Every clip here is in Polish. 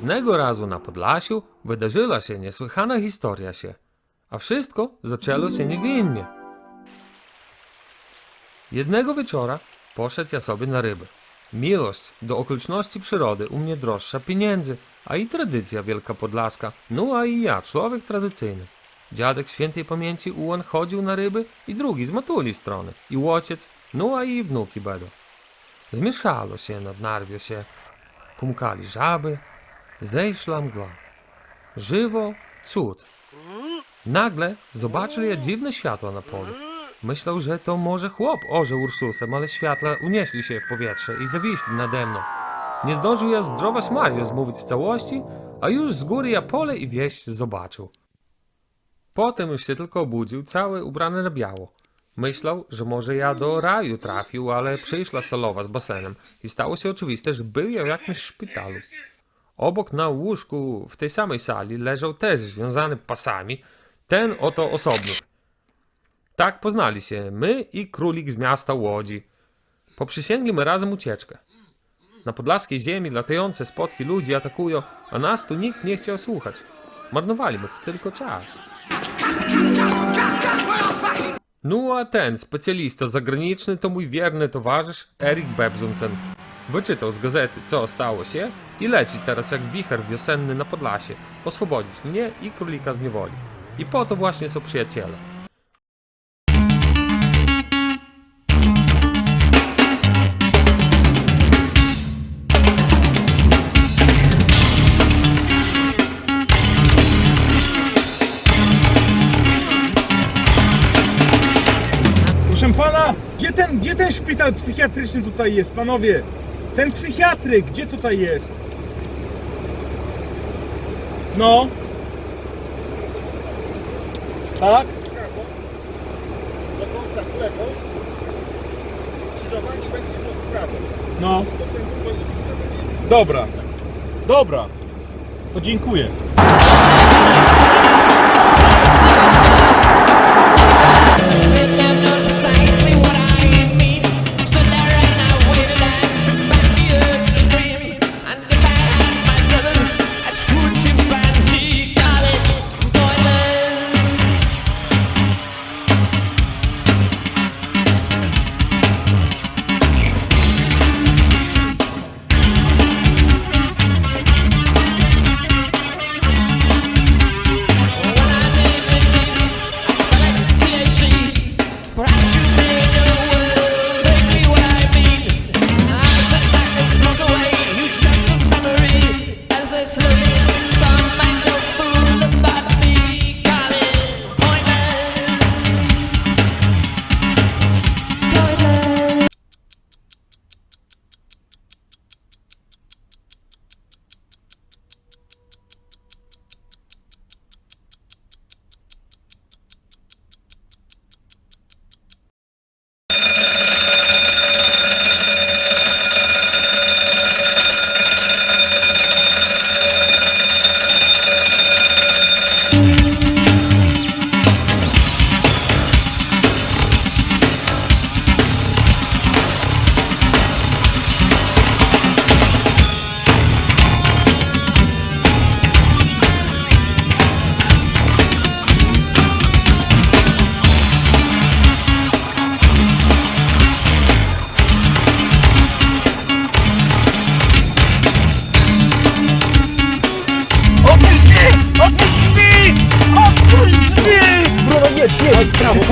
Pewnego razu na Podlasiu wydarzyła się niesłychana historia a wszystko zaczęło się niewinnie. Jednego wieczora poszedł ja sobie na ryby. Miłość do okoliczności przyrody u mnie droższa pieniędzy, a i tradycja wielkopodlaska, no a i ja, człowiek tradycyjny. Dziadek świętej pamięci Ułan chodził na ryby i drugi z matuli strony, i ojciec, no a i wnuki będą. Zmieszkało się nad narwie kumkali żaby, zejszła mgła. Żywo, cud. Nagle zobaczył ja dziwne światło na polu. Myślał, że to może chłop orzeł Ursusem, ale światła unieśli się w powietrze i zawiśli nade mną. Nie zdążył ja zdrować Mariusz zmówić w całości, a już z góry ja pole i wieś zobaczył. Potem już się tylko obudził, cały ubrany na biało. Myślał, że może ja do raju trafił, ale przyszła salowa z basenem i stało się oczywiste, że był ja w jakimś szpitalu. Obok na łóżku w tej samej sali leżał też związany pasami ten oto osobnik. Tak poznali się my i królik z miasta Łodzi. Poprzysięgliśmy razem ucieczkę. Na podlaskiej ziemi latające spotki ludzi atakują, a nas tu nikt nie chciał słuchać. Marnowaliśmy tu tylko czas. No a ten specjalista zagraniczny to mój wierny towarzysz Erik Bebzonsen. Wyczytał z gazety, co stało się i leci teraz jak wicher wiosenny na Podlasie oswobodzić mnie i królika z niewoli. I po to właśnie są przyjaciele. Proszę pana, gdzie ten szpital psychiatryczny tutaj jest, panowie? Ten psychiatryk, gdzie tutaj jest? No. Tak? W prawo, do końca w lewo, skrzyżowanie będzie znów w prawo. No. Do centrum województwa. Dobra. Dobra. To dziękuję.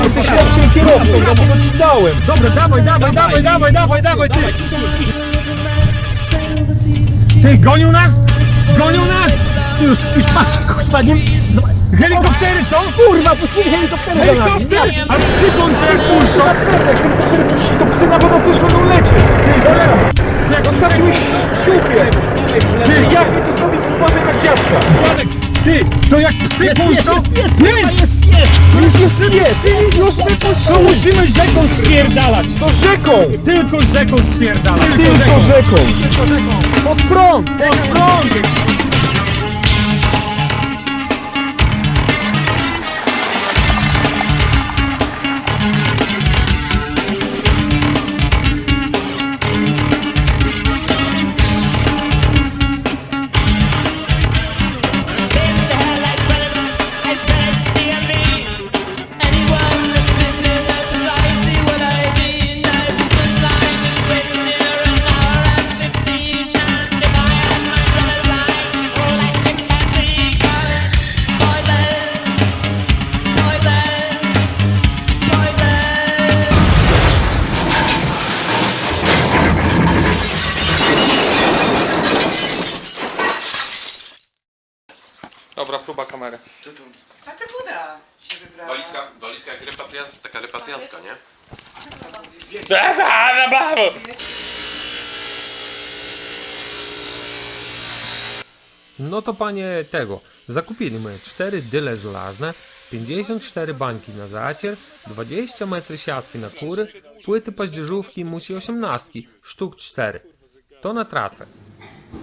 Jesteś lepszym kierowcą, dlatego ci dałem. Dobra, dawaj, ty! Ty, gonią nas! Gonią nas! Już patrz, kurwa, nie... Helikoptery są! Kurwa, puścili helikoptery za nami. Helikoptery! Ale psy się puszczą! Jak helikoptery puści, to psy na pewno też będą lecieć. Ty, zaraz. Jak zostawiłeś ciupie. Ty, jak my to sobie uważaj na dziadka. Dziadek, ty, to jak psy puszczą! Jest! Już jest pies! Już wypuszczą! To musimy rzeką spierdalać! To rzeką! Tylko rzeką spierdalać! Tylko rzeką! Pod prąd! Pod prąd! próba kamerę. Taka woda się wybrała. Walizka jak taka repatriancka, nie? No to panie tego, zakupiliśmy 4 dyle żelazne, 54 bańki na zacier, 20 metry siatki na kury, płyty paździerzówki musi 18, sztuk 4. To na tratwę.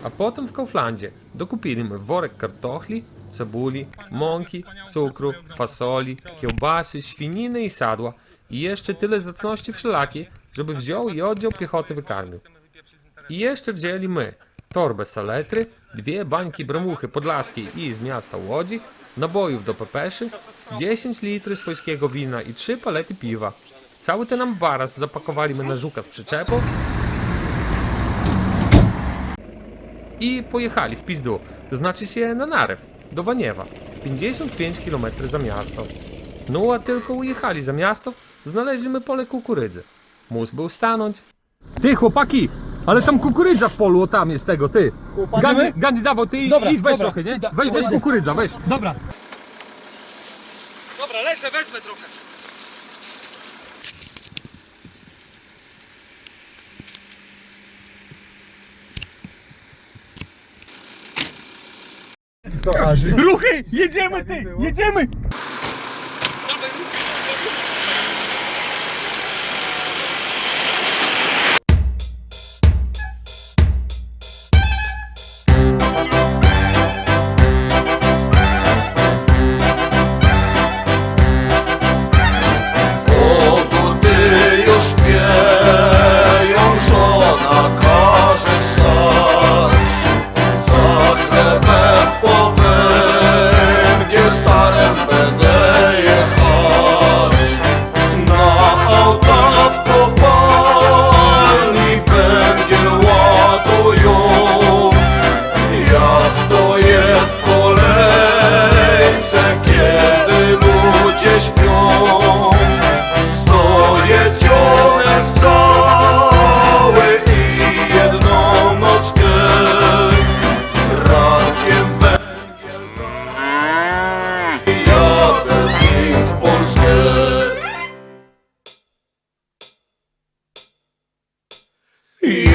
A potem w Kauflandzie dokupiliśmy worek kartochli, cebuli, mąki, cukru, fasoli, kiełbasy, świniny i sadła i jeszcze tyle zacności wszelakiej, żeby wziął i oddział piechoty wykarmił. I jeszcze wzięli my torbę saletry, 2 bańki bramuchy podlaskiej i z miasta Łodzi, nabojów do pepeszy, 10 litrów swojskiego wina i 3 palety piwa. Cały ten ambaras zapakowaliśmy na żuka z przyczepą i pojechali w pizdu, znaczy się na Narew, do Waniewa, 55 km za miasto. No a tylko ujechali za miasto, znaleźliśmy pole kukurydzy. Mus był stanąć. Ty chłopaki, ale tam kukurydza w polu, o tam jest tego, ty. Gandhi, dawał, ty Dobra, idź weź dobra. trochę, nie? Weź kukurydza, weź. Dobra. Dobra, lecę, wezmę trochę. Ruchy! Jedziemy ty! Jedziemy! Koguty już pieją, żona każe stać. Za chlebem po węgiel starem będę jechać. Na auta w kopalni węgiel ładują. Ja stoję w kolejce, kiedy ludzie śpią. Stoję dzionek cały i jedną nockę. Rankiem węgiel i jadę z nim w Polskę.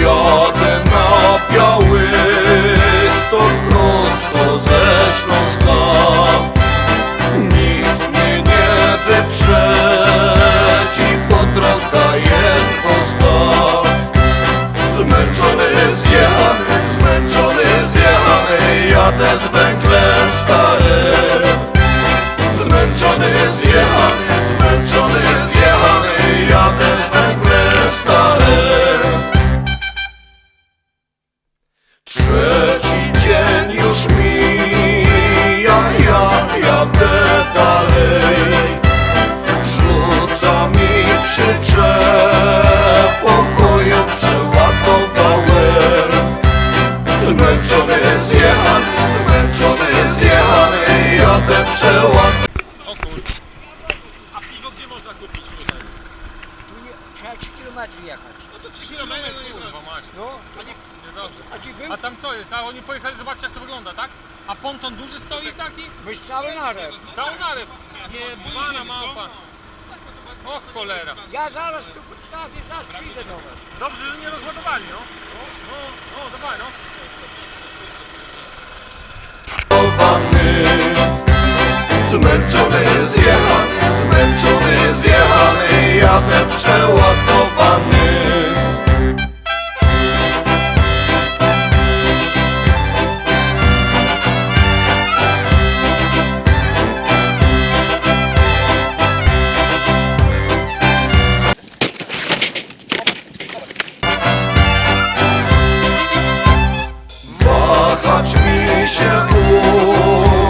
Jadę na Białystok prosto ze Śląska. Nikt mnie nie wyprzedzi, bo droga jest wąska. Zmęczony, zjechany, jadę z węglem starym. Zmęczony, zjechany, jadę z węglem starym. Trzeci dzień już mija, ja jadę dalej. Rzuca mi przyczepą, bo ją przeładowałem. Zmęczony, zjechany, jadę przeładowałem. Trzeba 3 km jechać. A tam co jest? A oni pojechali zobaczyć jak to wygląda, tak? A ponton duży stoi taki? Byś cały narew. Cały narew. Nie, bana małpa. O cholera. Ja zaraz tu podstawię, zaraz przyjdę do was. Dobrze, że nie rozładowali, no. No, dawaj, no. Zmęczony, zjechany, jadę przeładowany. Wahacz mi się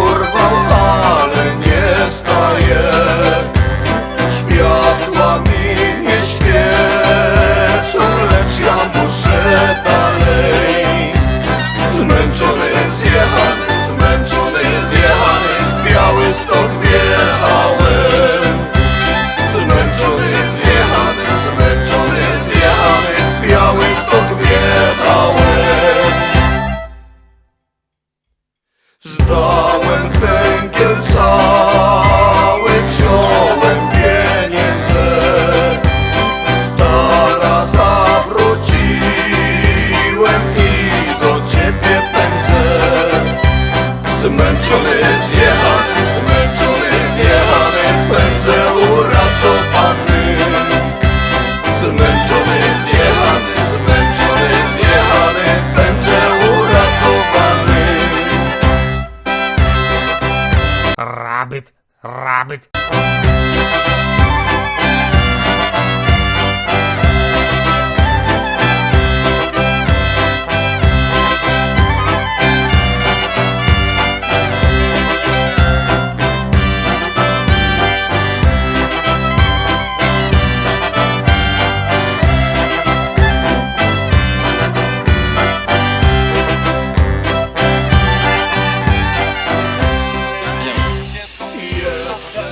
urwał, ale nie staje. Światła mi nie świecą.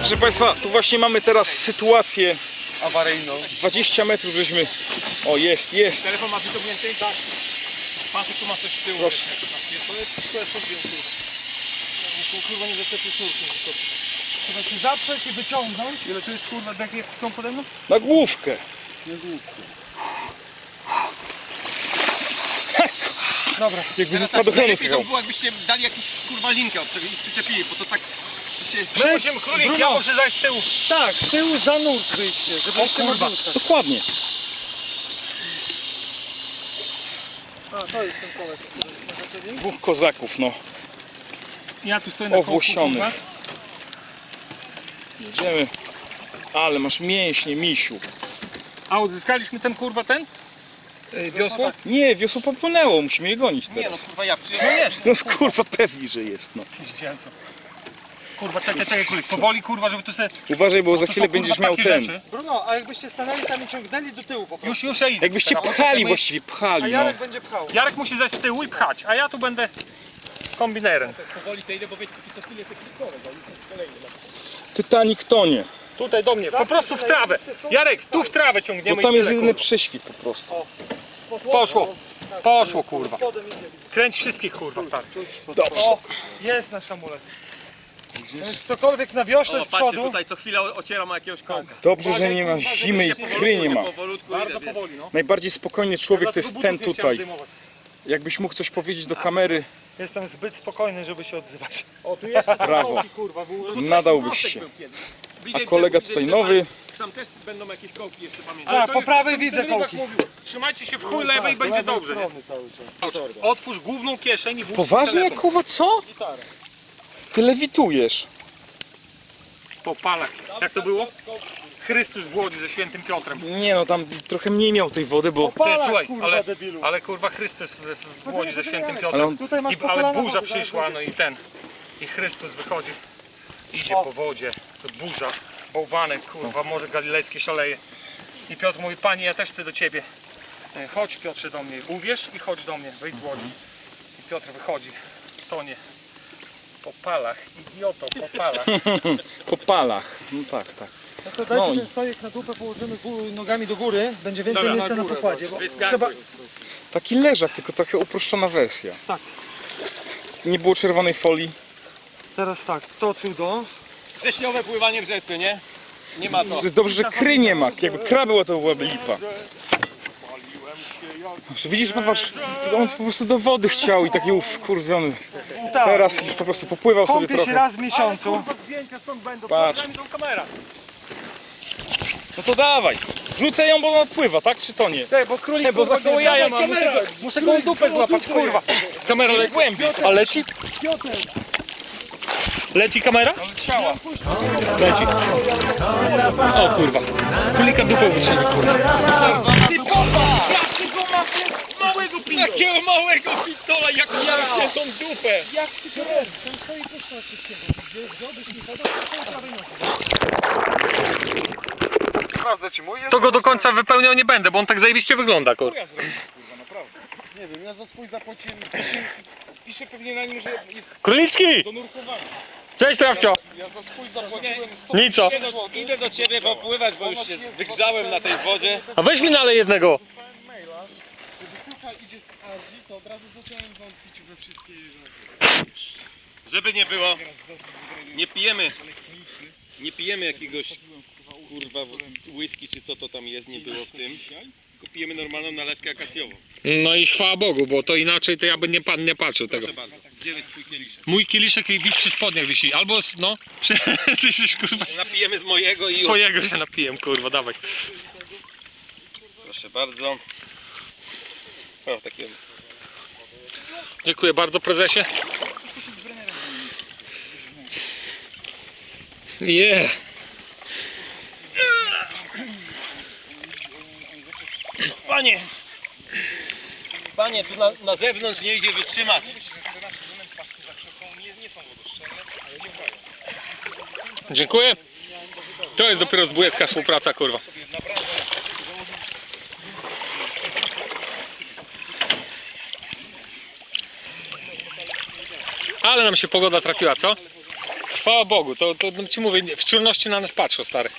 Proszę Państwa, tu właśnie mamy teraz sytuację Awaryjną. 20 metrów żeśmy... O, jest. Telefon ma wyciągnięty? Tak. Pasek tu ma coś z tyłu. Proszę. To jest podpięty. Kurwa nie zaczepił sznurkiem. Trzeba się zaprzeć i wyciągnąć. Ile tu jest kurwa deki jak są pode mną? Na główkę. Dobra. Jakby ze spadochronu Lepiej to skakał. było, jakbyście dali jakąś kurwa linkę od tego i przyczepili, bo to tak się... Weź, królik, Bruno. ja muszę zajść z tyłu. Tak, z tyłu za nurt wyjście, żebyście kurwa. Dokładnie. A, to jest ten koleś. Dwóch kozaków, no. Ja tu stoję na kołku, Owłosionych. kurwa. Jedziemy. Ale masz mięśnie, misiu. A odzyskaliśmy ten kurwa ten? Wiosło? Nie, wiosło popłynęło, musimy je gonić Nie no teraz. kurwa ja no jest. No kurwa, pewnie, że jest, no. Dziecięco. Kurwa czekaj kulik, powoli kurwa, żeby tu se... Uważaj, bo za tu chwilę są, będziesz kurwa, miał takie ten. rzeczy. Bruno, a jakbyście stanęli tam i ciągnęli do tyłu po prostu. Już ja idę. Jakbyście Teraz pchali poczekaj, właściwie, A pchali, no. Jarek będzie pchał. Jarek musi zejść z tyłu i pchać, a ja tu będę kombinerem. Titanic tonie. Tutaj do mnie, po prostu w trawę. Jarek, tu w trawę Bo ciągniemy tam i jest tyle, jedyny kurwa. prześwit po prostu. Poszło kurwa. Kręć wszystkich kurwa stary. Dobrze. Jest nasz hamulec. Więc ktokolwiek na wiośle z przodu. Tutaj co chwilę ocieram o jakiegoś kołka. Dobrze, że nie ma zimy i kry nie ma. Powolutku Bardzo idę, wiesz. powoli no. Najbardziej spokojny człowiek to jest Dlatego ten butów nie chciałem tutaj. zdejmować. Jakbyś mógł coś powiedzieć do kamery, Jestem zbyt spokojny, żeby się odzywać. O tu jeszcze brawo. kurwa. Nadałbyś się. A Bliżej kolega brzegu, tutaj bliżej nowy. Tam też będą jakieś kołki jeszcze pamiętam. Tak, po prawej widzę kołki. Trzymajcie się w chuj lewej i będzie dobrze. Nie? Otwórz główną kieszeń i włóż Poważnie, telefon. kurwa, co? Ty lewitujesz. Po palach. Jak to było? Chrystus w Łodzi ze świętym Piotrem. Nie no, tam trochę mniej miał tej wody, bo... Ty, słuchaj, ale kurwa Chrystus w Łodzi ze świętym Ale Piotrem. on... Tutaj masz po Ale kolana burza wody, przyszła, no i ten. I Chrystus wychodzi. Idzie po wodzie. To burza. Bałwanek, kurwa, Morze Galilejskie szaleje. I Piotr mówi, Panie, ja też chcę do Ciebie. Chodź Piotrze do mnie. Uwierz i chodź do mnie. Wyjdź z łodzi. I Piotr wychodzi. Tonie. Po palach. Idioto, po palach. Po palach. No tak. No to dajcie No i- ten stojek na dupę, położymy nogami do góry. Będzie więcej miejsca na pokładzie. Bo trzeba... Taki leżak, tylko trochę uproszczona wersja. Tak. Nie było czerwonej folii. Teraz tak, to cudo. Wrześniowe pływanie w rzece, nie? Nie ma to. Dobrze, że kry nie ma. Jakby kra była, to byłaby lipa. Widzisz, popatrz, on po prostu do wody chciał i taki wkurwiony. Tak. Teraz już po prostu popływał sobie Kąpię się trochę. raz w miesiącu. Zdjęcia stąd będą. Patrz. Daj mi tą kamerę. No to dawaj. Rzucę ją, bo ona odpływa, tak czy to nie? Czekaj, bo królik, bo za koło jaja mam. Muszę gołą dupę złapać, kurwa. Kamera leci głębiej. A leci? Leci kamera? Ciała. Leci. O kurwa. Królika dupę wycięli, kurwa. Jakiego małego pitola, jak miałem tą dupę! Sprawdzę ci mój. To go do końca wypełniał nie będę, bo on tak zajebiście wygląda, kurwa. Nie wiem, ja za swój zapłaciłem. Pisze pewnie na nim, że jest Królicki! do nurkowania. Cześć, Trawcio. Ja za swój zapłaciłem 100 Nico. Idę do ciebie popływać, bo już się wygrzałem na tej wodzie. A weź mi nalej jednego. Dostałem maila, że wysyłka idzie z Azji, to od razu zacząłem wątpić we wszystkie Żeby nie było, nie pijemy jakiegoś kurwa whisky czy co to tam jest, nie było w tym. Tylko pijemy normalną nalewkę akacjową. No i chwała Bogu, bo to inaczej to ja bym nie patrzył tego. Proszę bardzo, gdzie jest twój kieliszek? Mój kieliszek i przy spodniach wisi. Albo, no, ty się kurwa Napijemy z mojego i... swojego się napijem, kurwa, dawaj. Proszę bardzo. O, takie... Dziękuję bardzo, prezesie. Panie! Panie, tu na zewnątrz nie idzie wytrzymać. Dziękuję. To jest dopiero zbójecka współpraca, kurwa. Ale nam się pogoda trafiła, co? Chwała Bogu, to ci mówię, w czujności na nas patrzą, stary.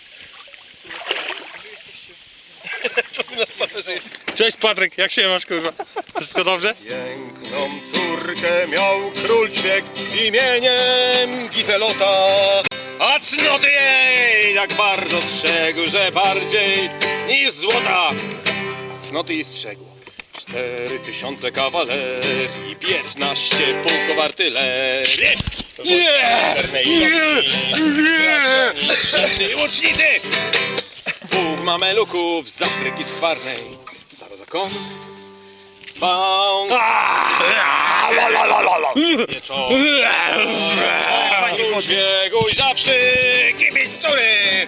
Co tu na spacerze jest? Cześć Patryk, jak się masz, kurwa? Wszystko dobrze? Piękną córkę miał król ćwiek imieniem Giselota, a cnoty jej tak bardzo strzegł, że bardziej niż złota. A cnoty jej strzegł 4000 kawalerii, 15 pułków artylerii. Łucznicy! Pułk mameluków z Afryki Skwarnej, starozakonny Bąk! Bieguj zawsze kibic który!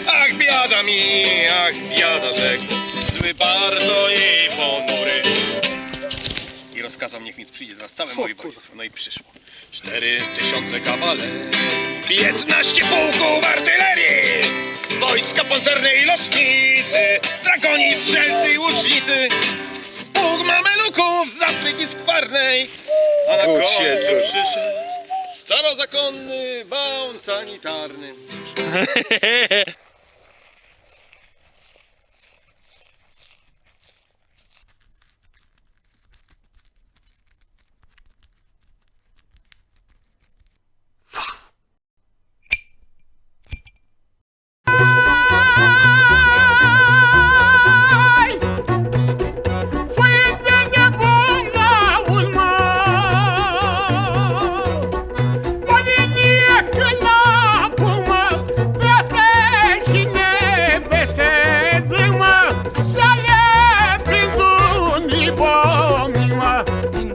Ach biada mi, ach biada rzekł, zły bardzo jej ponury. I rozkazał, niech mi przyjdzie zaraz całe moje wojsko. No i przyszło 4000 kawalerii, 15 pułków artylerii, wojska pancerne i lotnicy, dragoni, strzelcy i łucznicy. Pułk mameluków z Afryki Skwarnej, a na końcu przyszedł starozakonny bałon sanitarny.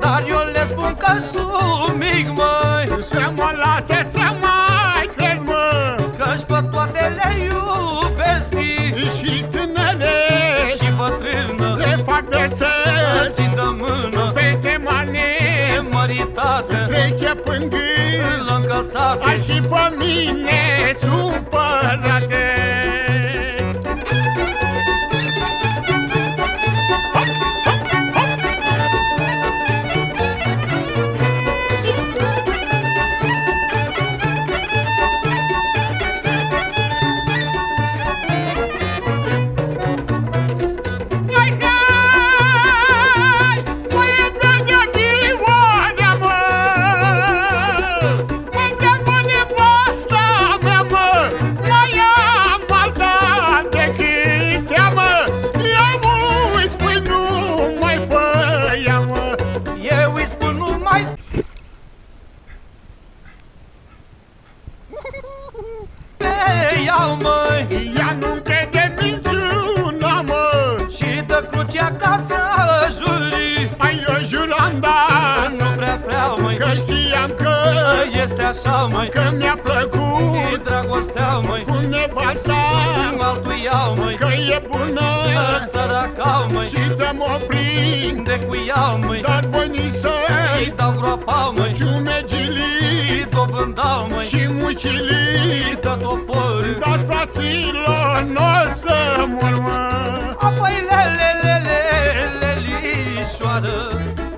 Dar eu le spun că sunt mic, măi, Să mă lase să mai crezi, mă, că-și pe toate le iubesc și tânăre și bătrână. le fac de țări, Țin de mână, fete mane, măritate, trece pângând, încălțate. ai și pe mine supărate. Hai, hai, băietă de vioară, mă, întreabă nevasta mea, mă, mai am alta decât ea, mă, eu îi spui numai pe ea, mă. Eu îi spun numai pe ea, măi, Ea nu-mi crede minciuna, mă, și dă cruce acasă juri. ai eu juram, dar Nu prea, măi, că știam că este așa, măi, că mi-a și plăcut dragostea, măi, cu nevasta, altul iau, măi, că e bună săracau, măi, și dă-mă prind, de cu iau, măi, dar bănii să-i îi dau groapa, măi, ciumegilii îi dobândau, măi, și muchilii, dă topori. dați fraților, n-o să mor, mă. Apoi lelișoară,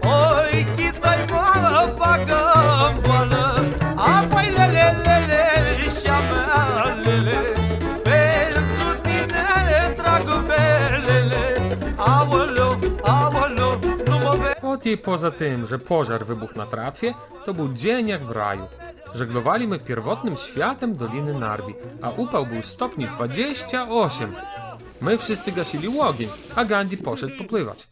oi chită-i mă bagă-n goală. Apoi lelișa mea, lele, pentru tine trag belele. Aoleu, aoleu, nu mă vezi. Od jej poza tym, że pożar wybuchł na tratwie, to był dzień jak w raju. Żeglowaliśmy pierwotnym światem Doliny Narwi, a upał był stopni 28. My wszyscy gasili ogień, a Gandhi poszedł popływać.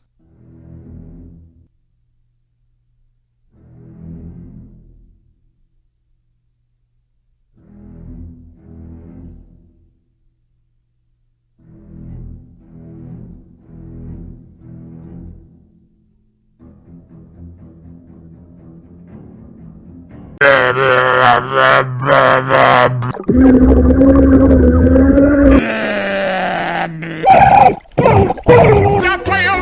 Ja twoją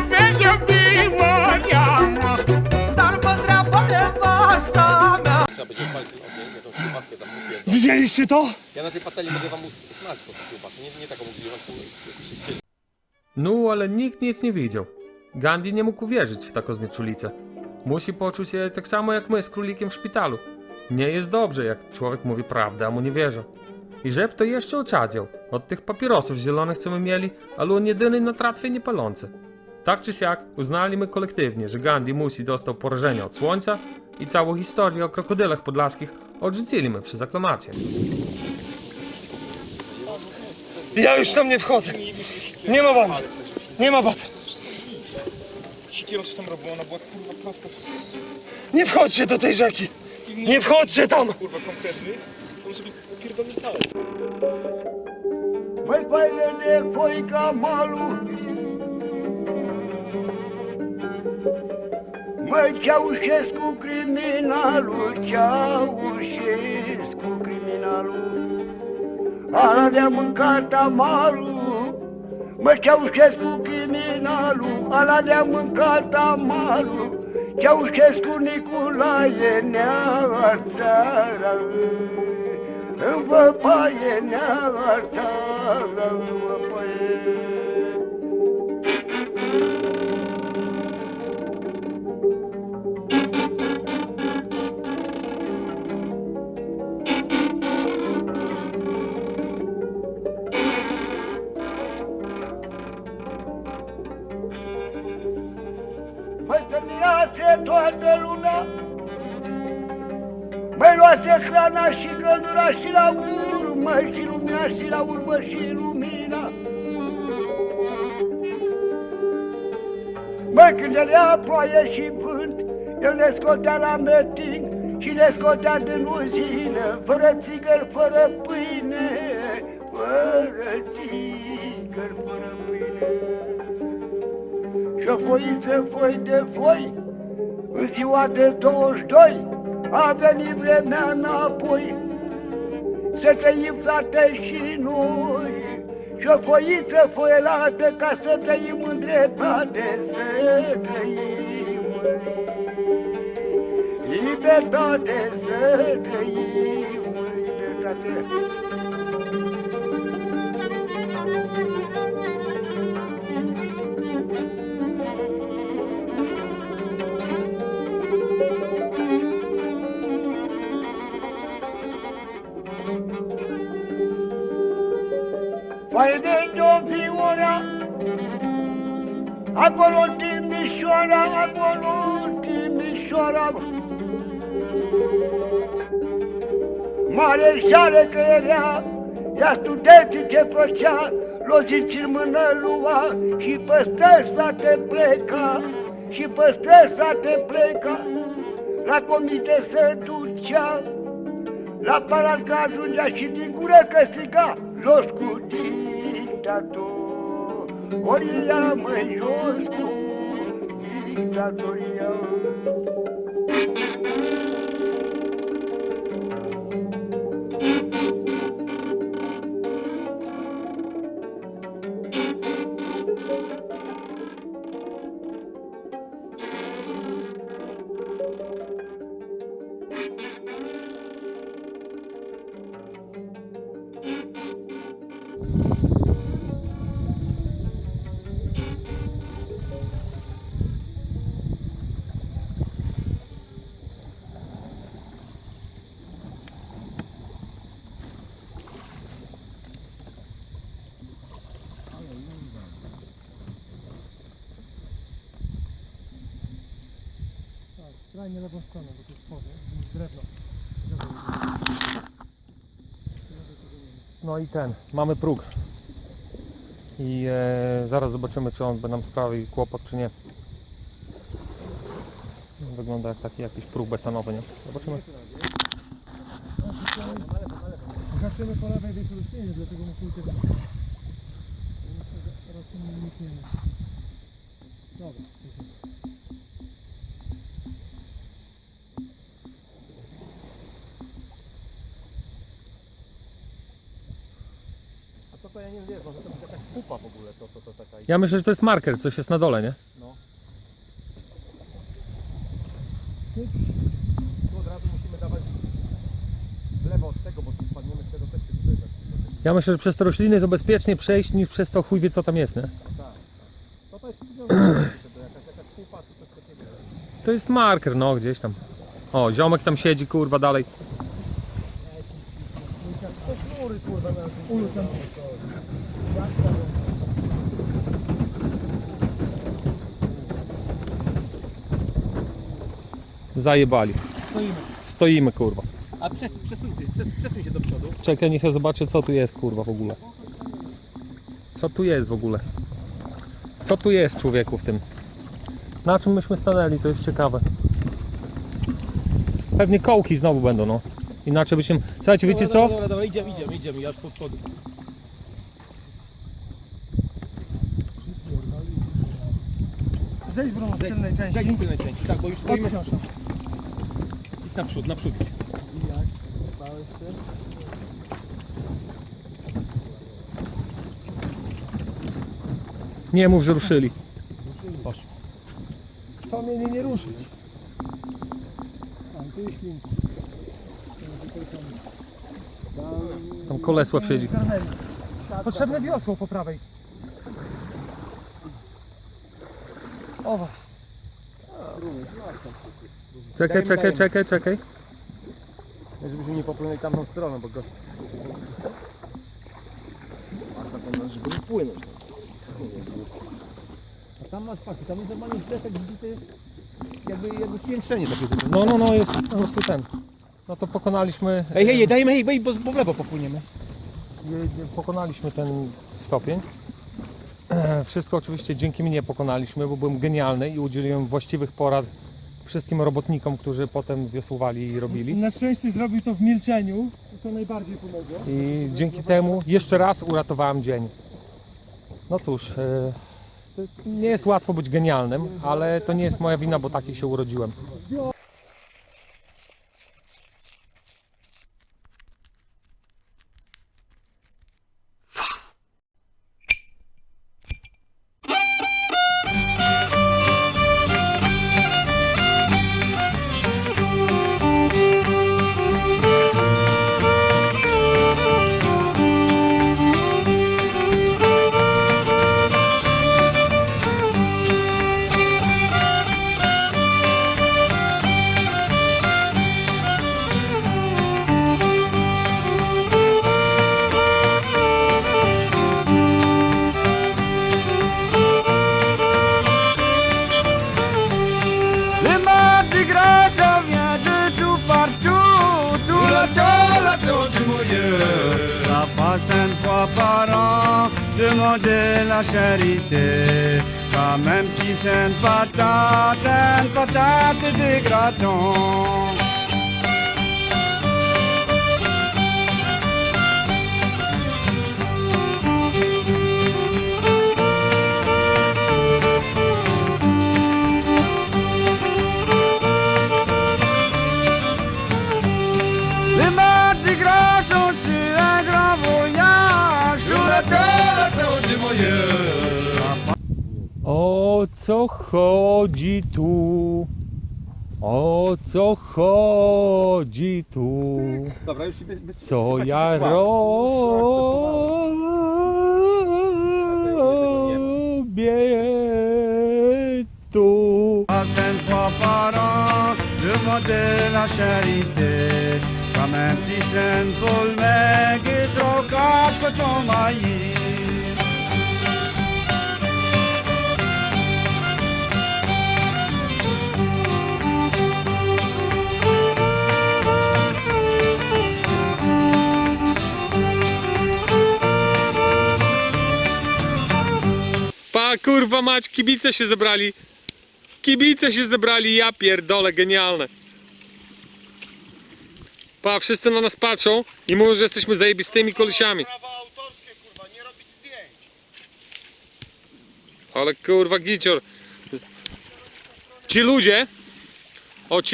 Widzieliście to? Ja na tej patelni mogę wam usmażyć po prostu kiełbasę, nie taką ugrzywać. No, ale nikt nic nie widział. Gandhi nie mógł uwierzyć w taką znieczulicę. Musi poczuć się tak samo jak my z królikiem w szpitalu. Nie jest dobrze, jak człowiek mówi prawdę, a mu nie wierzą. I żeby to jeszcze oczadział od tych papierosów zielonych, co my mieli, ale on jedyny na tratwie nie palący. Tak czy siak uznali my kolektywnie, że Gandhi musi dostał porażenia od słońca i całą historię o krokodylach podlaskich odrzucili my przez aklamację. Ja już tam nie wchodzę. Nie ma bata. Nie ma bata. Siekierą coś tam robiło, ona była kurwa prosto z... Nie wchodźcie do tej rzeki. Nie wchodźcie tam. Kurwa konkretny. On sobie pierdolny palec. Mai faine de foica malul, Măi, Ceaușescu criminalul, Ceaușescu criminalul, ala de-a mâncat amarul. Mă, Ceaușescu criminalul, ala de-a mâncat amarul. Ceaușescu Nicolae ne-a țara, în văpaie ne-a țara, în văpaie. Mă stămirați toată luna, mă luați hrana și căldura și la urmă, și lumina și la urmă și lumina. Mă, când era ploaie și vânt, el ne scotea la meeting și ne scotea din uzină, fără țigări, fără pâine, fără țigări, fără pâine. Și-o foiță, foi de foi, în ziua de 22, a venit vremea înapoi, să trăim, frate, și noi. Și-o foiță, foielată, ca să trăim în dreptate, să trăim în libertate, să trăim în libertate. Faine de-o Viora, acolo Timișoara, acolo Timișoara. Mareșale că era, ea studenții ce făcea, loziți în mână lua și pe străzi, frate, pleca, și pe străzi, frate, pleca, la comite se ducea, la palat că ajungea și din gură că striga, jos cu dictatoria, măi, jos cu dictatoria. Skrajnie lewą stronę, bo tu jest drewno. No i mamy próg. I zaraz zobaczymy, czy on by nam sprawił kłopot, czy nie. Wygląda jak taki jakiś próg betonowy, nie? Zobaczymy. Zaczniemy po lewej wyjść rośliny, dlatego musimy tego... Rośliny unikniemy. Dobra. To ja nie wiem, może to być jakaś pupa w ogóle, to taka... Ja myślę, że to jest marker, coś jest na dole, nie? No. Tu od razu musimy dawać w lewo od tego, bo tu spadniemy z tego też się tutaj tak. Ja myślę, że przez te rośliny to bezpiecznie przejść niż przez to chuj wie co tam jest, nie? No to jest jakaś pupa, czy coś takiego. To jest marker, no gdzieś tam. O, ziomek tam siedzi, kurwa, dalej. Zajebali. Stoimy, kurwa. A przesuń się do przodu. Czekaj, niech ja zobaczę co tu jest, kurwa, w ogóle. Co tu jest w ogóle? Co tu jest, człowieku, w tym? Na czym myśmy stanęli, to jest ciekawe. Pewnie kołki znowu będą, no. Inaczej by się... Słuchajcie, wiecie co? Dobra, idziemy, ja już pod... Zejdź Bruno z tylnej części. Zejdź z tylnej części, tak, bo już stoimy... Idź naprzód idź. Nie mów, że ruszyli. Co mnie nie ruszyć? Tu jest link. Tam Kolesław siedzi. Potrzebne wiosło po prawej. O was. Czekaj. Żebyśmy nie popłynęli tamtą stroną, bo go... Żeby nie płynąć. A tam masz patrz, tam jest normalnie desek zbity, jakby spiętrzenie takie zrobione. No, jest po prostu ten. No to pokonaliśmy... Hej, dajmy, bo w lewo popłyniemy. Pokonaliśmy ten stopień. Wszystko oczywiście dzięki mnie pokonaliśmy, bo byłem genialny i udzieliłem właściwych porad wszystkim robotnikom, którzy potem wiosłowali i robili. Na szczęście zrobił to w milczeniu i to najbardziej pomogło. I dzięki temu jeszcze raz uratowałem dzień. No cóż, to nie jest łatwo być genialnym, ale to nie jest moja wina, bo taki się urodziłem. Le mardi gras, ça vient de tout partout. Tout le temps du milieu. Ça passe une fois par an, demander la charité. Comme un petit saint une patate de graton. Les Mardi Gras sont sur un grand voyage. Tout le temps du milieu. O co chodzi tu? O co chodzi tu? Dobra, już bez... Co ja robię tu? Passe une fois par an, demander la charité. Comme un petit saint pour le mec et trop cape ton maillis. Pa, kurwa mać, kibice się zebrali. Kibice się zebrali, ja pierdolę, genialne. Pa, wszyscy na nas patrzą i mówią, że jesteśmy zajebistymi kolesiami. Prawa autorskie, kurwa, nie robić zdjęć. Ale kurwa gicior. Ci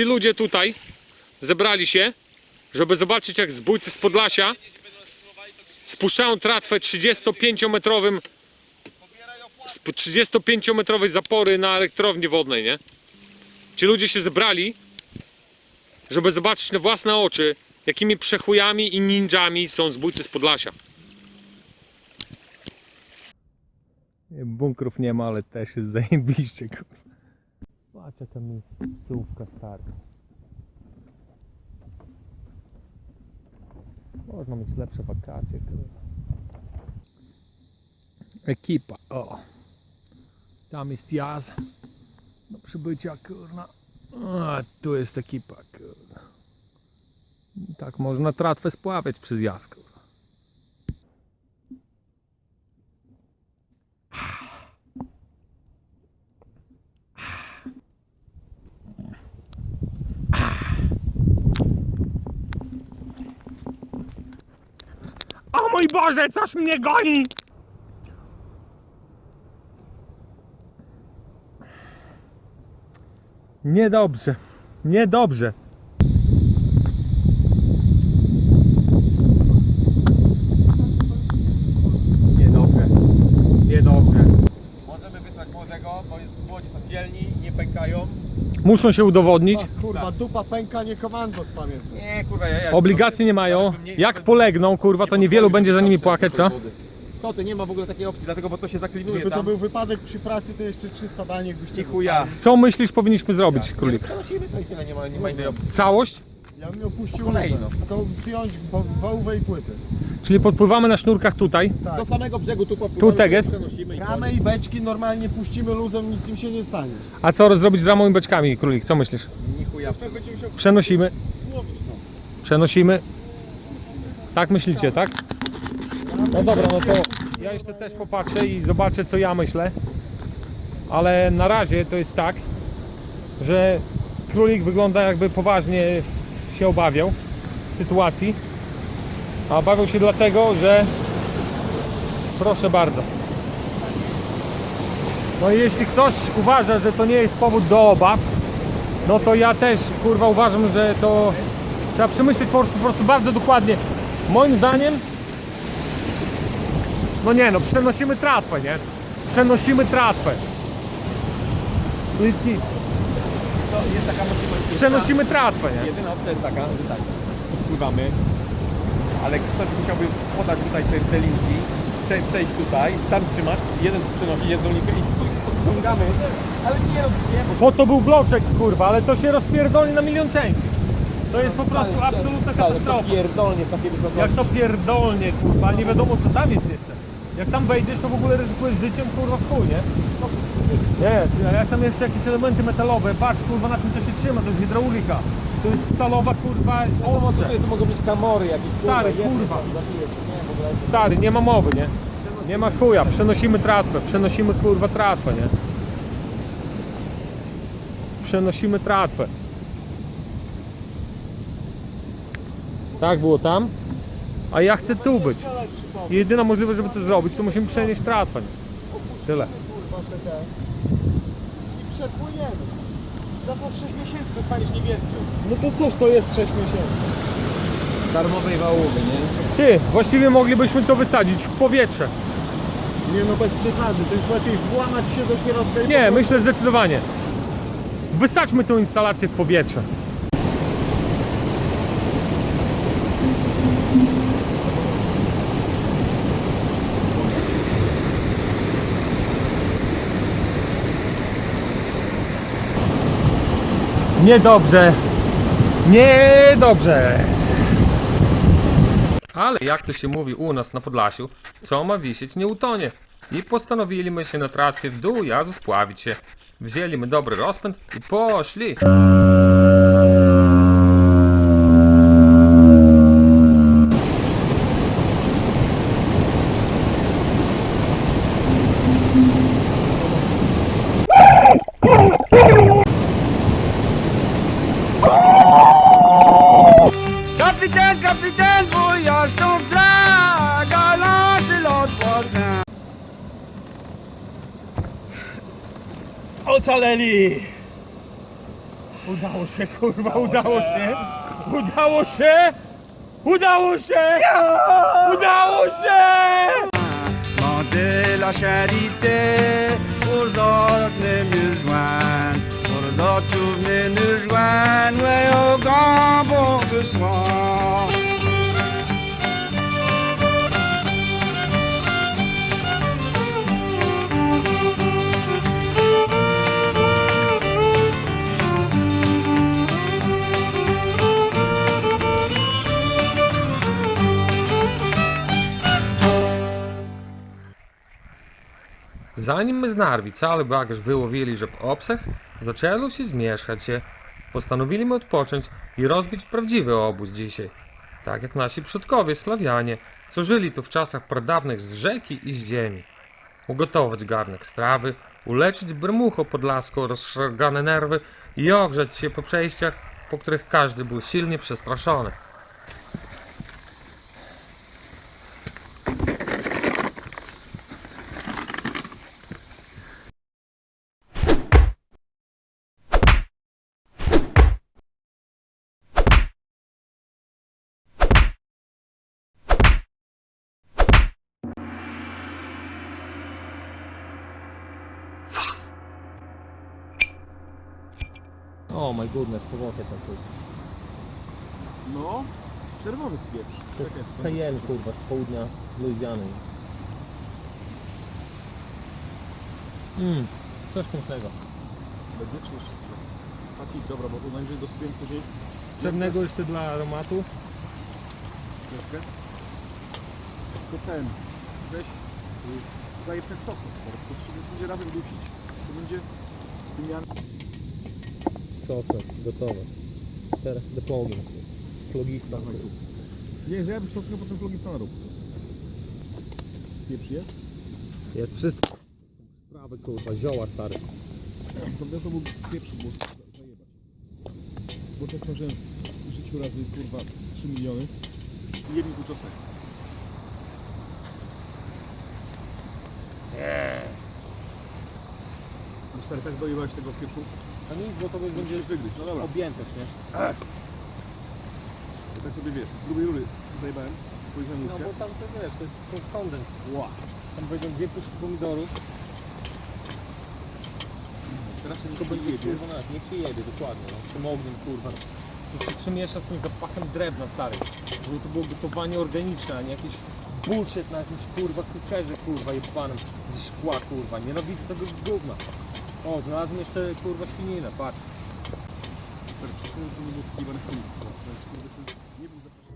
ludzie tutaj zebrali się, żeby zobaczyć jak zbójcy z Podlasia spuszczają tratwę 35-metrowej zapory na elektrowni wodnej, nie? Ci ludzie się zebrali, żeby zobaczyć na własne oczy, jakimi przechujami i ninjami są zbójcy z Podlasia. Bunkrów nie ma, ale też jest zajebiście, kurwa. Patrz jaka miejscówka stara. Można mieć lepsze wakacje, kurwa. Ekipa, o. Tam jest jaz. Do przybycia, kurwa. A tu jest ekipa, kurwa. Tak można tratwę spławiać przez jaz, kurwa. O mój Boże, coś mnie goni! Niedobrze, niedobrze. Niedobrze, niedobrze. Możemy wysłać młodego, bo młodzi są dzielni, nie pękają. Muszą się udowodnić. Kurwa, dupa pęka, nie komandos, pamiętam. Nie, kurwa, ja Obligacji nie mają. Jak polegną, kurwa, to niewielu będzie za nimi płakać, co? Co ty, nie ma w ogóle takiej opcji, dlatego, bo to się zaklinuje Żeby to tam. był wypadek przy pracy, to jeszcze 300 baniek byście Ni chuja. dostali. Co myślisz powinniśmy zrobić, królik? Przenosimy to i tyle, nie ma innej opcji. Całość? Ja bym opuścił Kolejno. luzę, tylko zdjąć wałówę i płyty. Czyli podpływamy na sznurkach tutaj. Tak. Do samego brzegu tu popływamy, Tu teges. przenosimy i Ramę i beczki normalnie puścimy luzem, nic im się nie stanie. A co zrobić z ramą i beczkami, królik? Co myślisz? ni chuja. Przenosimy. Złowić no. Przenosimy. Tak myślicie, tak? No dobra, no to ja jeszcze też popatrzę i zobaczę, co ja myślę. Ale na razie to jest tak, że królik wygląda, jakby poważnie się obawiał sytuacji. A obawiał się dlatego, że proszę bardzo. No i jeśli ktoś uważa, że to nie jest powód do obaw, no to ja też, kurwa, uważam, że to trzeba przemyśleć po prostu bardzo dokładnie. Moim zdaniem, no nie no, przenosimy tratwę, nie? Przenosimy tratwę. Jest taka możliwość. Przenosimy tratwę, nie? Jedyna opcja jest taka, że tak, odpływamy, ale ktoś musiałby podać tutaj te linki, przejść tutaj, tam trzymać, jeden przenosi jedną linkę i ściągamy, ale nie rozumiem. Po to był bloczek, kurwa, ale to się rozpierdoli na milion części. To jest po prostu absolutna katastrofa. Pierdolnie z takiej wysokości. Jak to pierdolnie, kurwa, nie wiadomo co tam jest jeszcze. Jak tam wejdziesz, to w ogóle ryzykujesz życiem, kurwa, w chuj, nie? Nie, a jak tam jeszcze jakieś elementy metalowe, patrz, kurwa, na czym to się trzyma, to jest hydraulika. To jest stalowa, kurwa, ostrze. To mogą być kamory jakieś. Stary, kurwa. Stary, nie ma mowy, nie? Nie ma chuja, przenosimy tratwę, przenosimy, kurwa, tratwę, nie? Przenosimy tratwę. Tak było tam, a ja chcę tu być. Jeszcze lepszy powód. Jedyna możliwość, żeby to zrobić, to musimy przenieść tratwę. Tyle. Kurwa, te. I przepłyniemy. Za to 6 miesięcy dostaniesz nie więcej. No to cóż to jest 6 miesięcy? Darmowej wałowy, nie? Ty, właściwie moglibyśmy to wysadzić w powietrze. Nie no, bez przesady, to już lepiej włamać się do środka i Nie, myślę zdecydowanie. Wysadźmy tę instalację w powietrze. Niedobrze. Niedobrze. Ale jak to się mówi u nas na Podlasiu, co ma wisieć nie utonie. I postanowiliśmy się na tratwie w dół jazu spławić się. Wzięliśmy dobry rozpęd i poszli. Kapitan, kapitan, voyage ton flag, lance l'autre voisin. Ocaleli! Udało się, kurwa, udało się! Udało się! Udało się! Udało się! Montez la charité, aux autres ne mieux joindre, pour les autres, tous venez nous joindre, ouais, au grand bon ce soir. Zanim my z Narwi cały bagaż wyłowili, żeby obsach, zaczęło się zmieszać się. Postanowiliśmy odpocząć i rozbić prawdziwy obóz dzisiaj. Tak jak nasi przodkowie Slawianie, co żyli tu w czasach pradawnych z rzeki i z ziemi. Ugotować garnek strawy, uleczyć brmucho podlasko rozszargane nerwy i ogrzać się po przejściach, po których każdy był silnie przestraszony. Oh my goodness, powłokę tam tu. No, czerwony pieprz. To jest Cayenne, kurwa, z południa Luizjany. Coś pięknego. Będzie czy jeszcze? Taki, dobra, bo to najwyżej dosypiłem później. Czarnego jeszcze dla aromatu. Troszkę. Tylko ten, weź, zajeb ten czosnek, stary. To się będzie razem dusić, to będzie wymiana. Sosek, gotowe. Teraz idę po ogień. Flogista. Nie, że ja bym czosnkę potem flogista na róg. Pieprz je? Jest wszystko. Sprawy, kurwa, zioła stary. To był pieprz, bo zajebać. Bo tak smażyłem w życiu razy, kurwa, 3 miliony. I jedni był czosnek. No stary, tak dojebałeś tego pieprzu? A nic, bo to będzie wygryźć, no dobra. objętość, nie? Ja tak sobie wiesz, z grubej rury zajebałem, powiedziałem No łódkę. bo tam to wiesz, to jest kondens. Tam będą 2 puszki pomidorów. Teraz się Tylko będzie jebie. kurwa, niech się jebie, dokładnie, no. Z tym ogniem, kurwa. Niech się przemiesza z tym zapachem drewna, stary. Żeby to było gotowanie organiczne, a nie jakiś bullshit na jakimś, kurwa, kukerze, kurwa, jebanym ze szkła, kurwa. Nienawidzę tego gówna. O, znalazłem jeszcze, kurwa, świninę, patrz. Stary, przecież to nie było jebane w filmie. To jest, kurde, nie był zapraszany.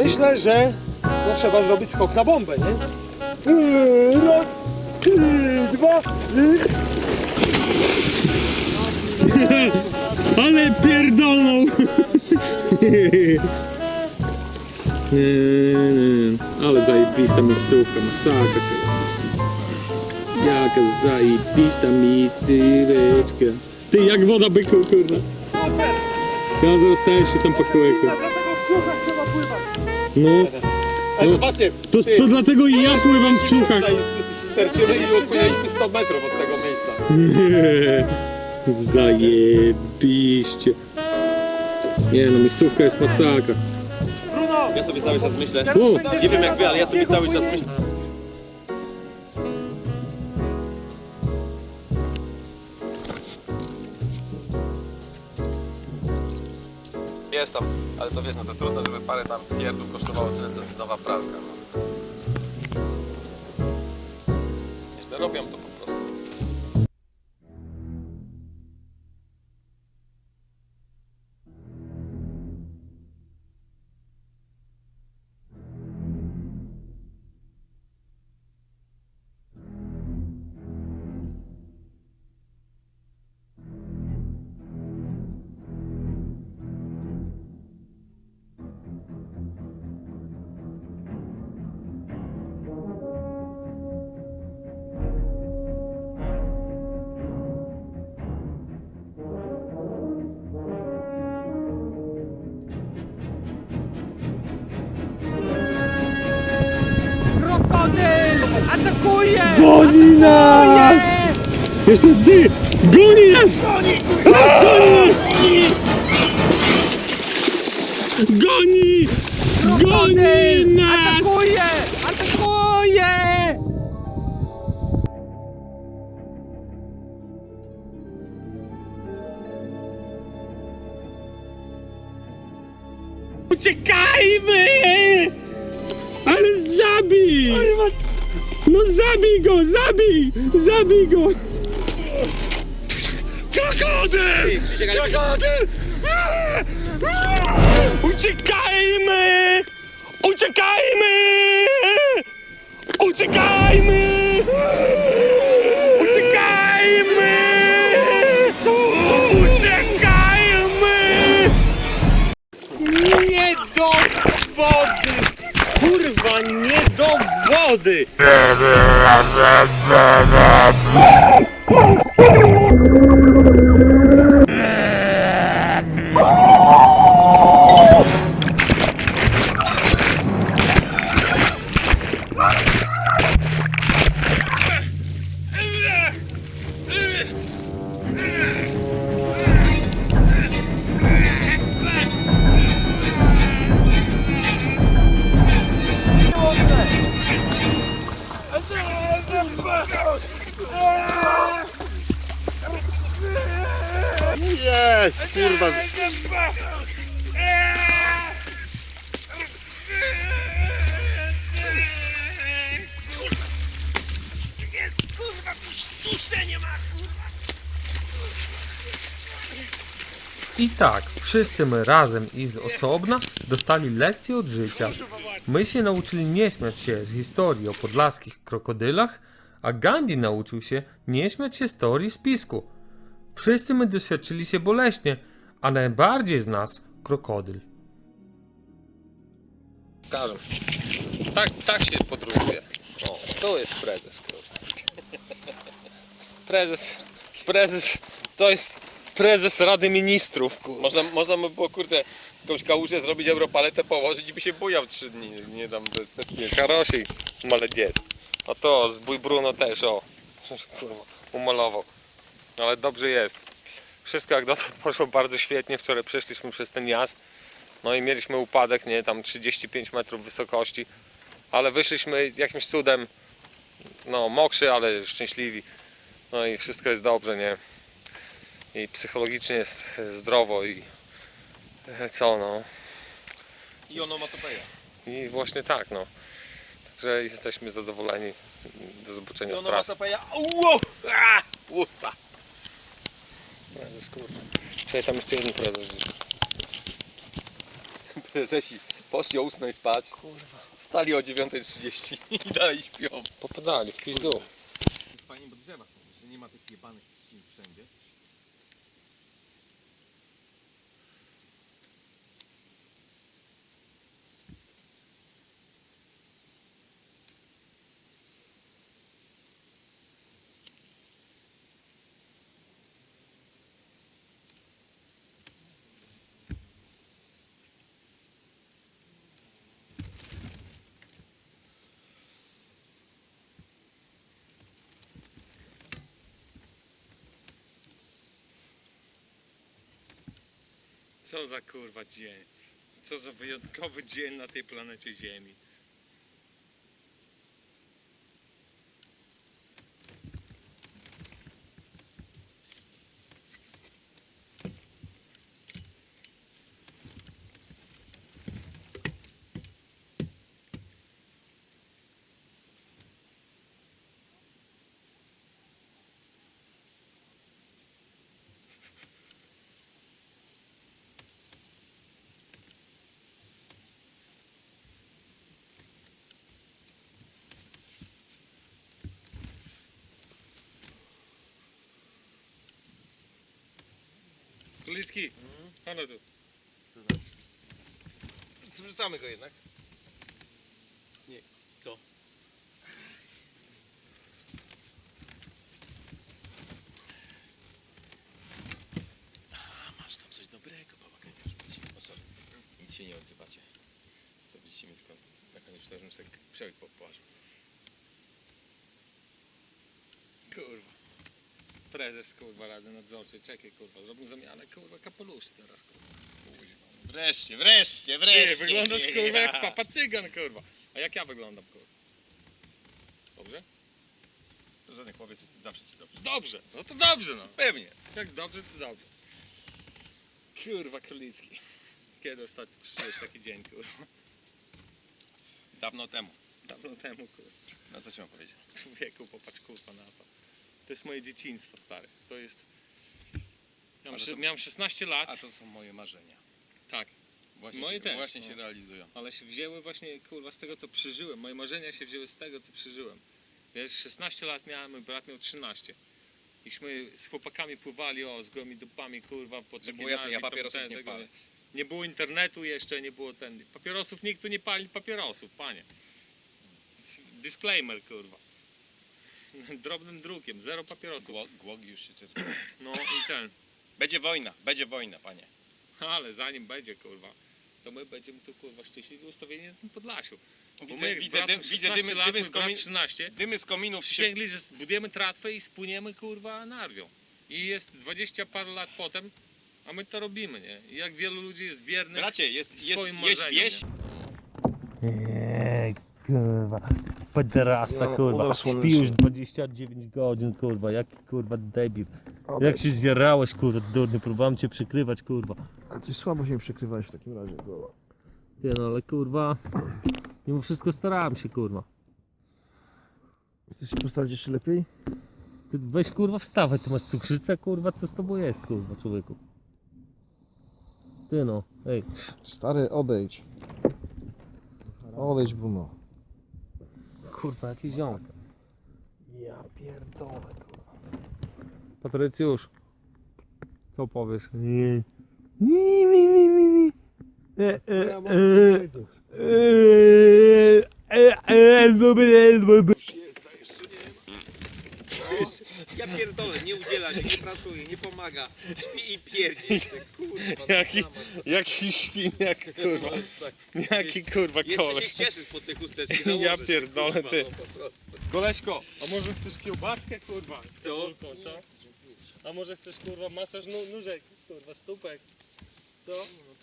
Myślę, że no, trzeba zrobić skok na bombę, nie? Raz, dwa, Ale pierdolą! Ale zajebista miejscówka, masakra. Jaka zajebista miejscóweczka. Ty, jak woda byku, kurwa. Ja dostałem się tam pakołek. dlatego w ciuchach trzeba pływać. No, Ale zobaczcie, to dlatego i ja pływam w ciuchach. tutaj sterczymy i odpłynęliśmy 100 metrów od tego miejsca. Zajebiście. Nie no, miejscówka jest masakra. Bruno! Ja sobie cały czas myślę. O, Nie wiem jak wy, ale ja sobie cały czas myślę. Jest tam, ale to wiesz, no to trudno, żeby parę tam pierdół kosztowało tyle, co nowa pralka. No. Źle robią to po prostu. Krokodyl! Atakuje! Goni nas! Jeszcze ty! Goni nas! Goni nas! Goni! Goni nas! Atakuje! Atakuje! Uciekajmy! Ale zabij! No zabij go! Zabij! Zabij go! Krokodyl! Krokodyl! Uciekajmy! Uciekajmy! Uciekajmy! Uciekajmy! Uciekajmy! Nie do wody! Kurwa, nie do wody! Jest, kurwa. I tak, wszyscy my razem i z osobna dostali lekcję od życia. My się nauczyli nie śmiać się z historii o podlaskich krokodylach, a Gandhi nauczył się nie śmiać się z teorii spisku. Wszyscy my doświadczyli się boleśnie, a najbardziej z nas krokodyl. Każą. Tak się podróżuje. O, to jest prezes, kurwa. Prezes to jest prezes Rady Ministrów, Można by było, kurde, jakąś kałużę zrobić, europaletę położyć i by się bujał 3 dni. Nie dam bez bezpiecznie. Karosiej, malediec. A to zbój Bruno też, o. Kurwa, umalował. Ale dobrze jest. Wszystko jak dotąd poszło bardzo świetnie. Wczoraj przeszliśmy przez ten jazd. No i mieliśmy upadek, nie, tam 35 metrów wysokości. Ale wyszliśmy jakimś cudem, no mokrzy, ale szczęśliwi. No i wszystko jest dobrze, nie. I psychologicznie jest zdrowo i co no. I onomatopeja. I właśnie tak, no. Także jesteśmy zadowoleni. Do zobaczenia I z trasy. onomatopeja. Wow! A! Ufa! Prezes, kurwa. Czyli tam jeszcze jeden prezes. Prezesi Poszli o 8 spać. Wstali o 9:30 i dalej śpią. Popadali w pizdu. Jest fajnie, bo drzewa są, że nie ma tych jebanych ścin wszędzie. Co za kurwa dzień. Co za wyjątkowy dzień na tej planecie Ziemi. Kulicki, chodź tu. Zwracamy go jednak. Nie, co? A, masz tam coś dobrego, bałaganiarz. O sorry, nic się nie odzywacie. Zrobiliście mi tylko na koniec, żebym sobie przełyk położył. Kurwa. Prezes kurwa Rady Nadzorczej, czekaj kurwa, zrobił zamianę kurwa kapeluszy teraz kurwa. Wreszcie. Ty, wyglądasz kurwa jak papa cygan kurwa. A jak ja wyglądam kurwa? Dobrze? Żadnych powiedz, zawsze ci dobrze. Dobrze, no to dobrze no. Pewnie. Jak dobrze to dobrze. Kurwa Królicki. Kiedy ostatnio przeżyłeś taki dzień kurwa? Dawno temu. Dawno temu kurwa. No co ci mam powiedzieć? Człowieku, popatrz kurwa na to. To jest moje dzieciństwo stare. To jest... Miałem 16 lat. A to są moje marzenia. Tak. Właśnie Moje się, też, Właśnie no. się realizują. Ale się wzięły właśnie kurwa z tego co przeżyłem. Moje marzenia się wzięły z tego co przeżyłem. Wiesz, 16 lat miałem, mój brat miał 13. Iśmy z chłopakami pływali z gołymi dupami kurwa po Żeby było jasne, ja papierosów nie palę. Nie było internetu jeszcze, nie było papierosów, nikt tu nie pali papierosów, panie. Disclaimer kurwa. Drobnym drukiem, zero papierosów. Głogi już się czyta. No i ten. Będzie wojna, panie. Ale zanim będzie kurwa, to my będziemy tu kurwa szczęśliwie ustawieni na tym Podlasiu. Bo Widzę, my, widzę, widzę dymy, lat, dymy, mój z brat komin, 13, dymy z kominów się... przysięgli, że zbudujemy tratwę i spłyniemy kurwa Narwią. I jest 20 parę lat potem, a my to robimy, nie? I jak wielu ludzi jest wiernych Bracie, jest swoim wieś, marzeniom, wieś, Kurwa. Pederasta, kurwa. Śpi już 29 godzin, kurwa. Jaki kurwa debil. Jak się zjarałeś, kurwa, durny. Próbowałem cię przykrywać, kurwa. A coś słabo się przykrywałeś w takim razie, kurwa. Ty no, ale kurwa. Mimo wszystko starałem się, kurwa. Chcesz się postawić jeszcze lepiej? Ty weź, kurwa, wstawaj. Ty masz cukrzycę, kurwa. Co z tobą jest, kurwa, człowieku? Ty no, ej. Stary, obejdź. Obejdź, Bruno. Kurwa, jakiś ziomek. Ja pierdolę, kurwa. Patrycjusz, co powiesz? Nie. Ja mam powiedzieć. Ja pierdolę, nie udziela się, nie pracuje, nie pomaga. Śpi i pierdzi jeszcze, kurwa. Jaki świniak kurwa. Jaki kurwa Jeszcze koleś. się cieszysz po tej chusteczki, Ja założysz się, pierdolę, kurwa, ty. no po prostu. Koleśko, a może chcesz kiełbaskę kurwa z Co? cebulką, co? A może chcesz kurwa masaż nóżek, kurwa stópek? Co?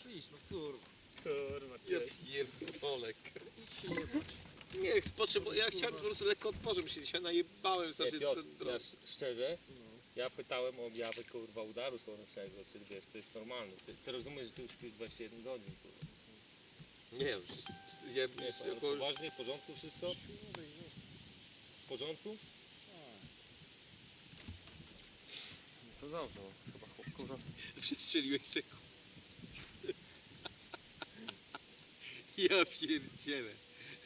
No idź, no kurwa. Kurwa, Ja cześć. pierdolę. Nie, ja chciałem po prostu lekko odpocząć, się dzisiaj najebałem strasznie ten drog. Szczerze, ja pytałem o objawy kurwa udaru słonecznego, czyli wiesz, to jest normalne. Ty rozumiesz, że ty już śpisz 21 godzin kurwa. Nie wiem, ja Nie, ale około... poważnie, w porządku wszystko? W porządku? To dobrze, chyba kurwa. Przestrzeliłeś sekundę. Ja pierdzielę.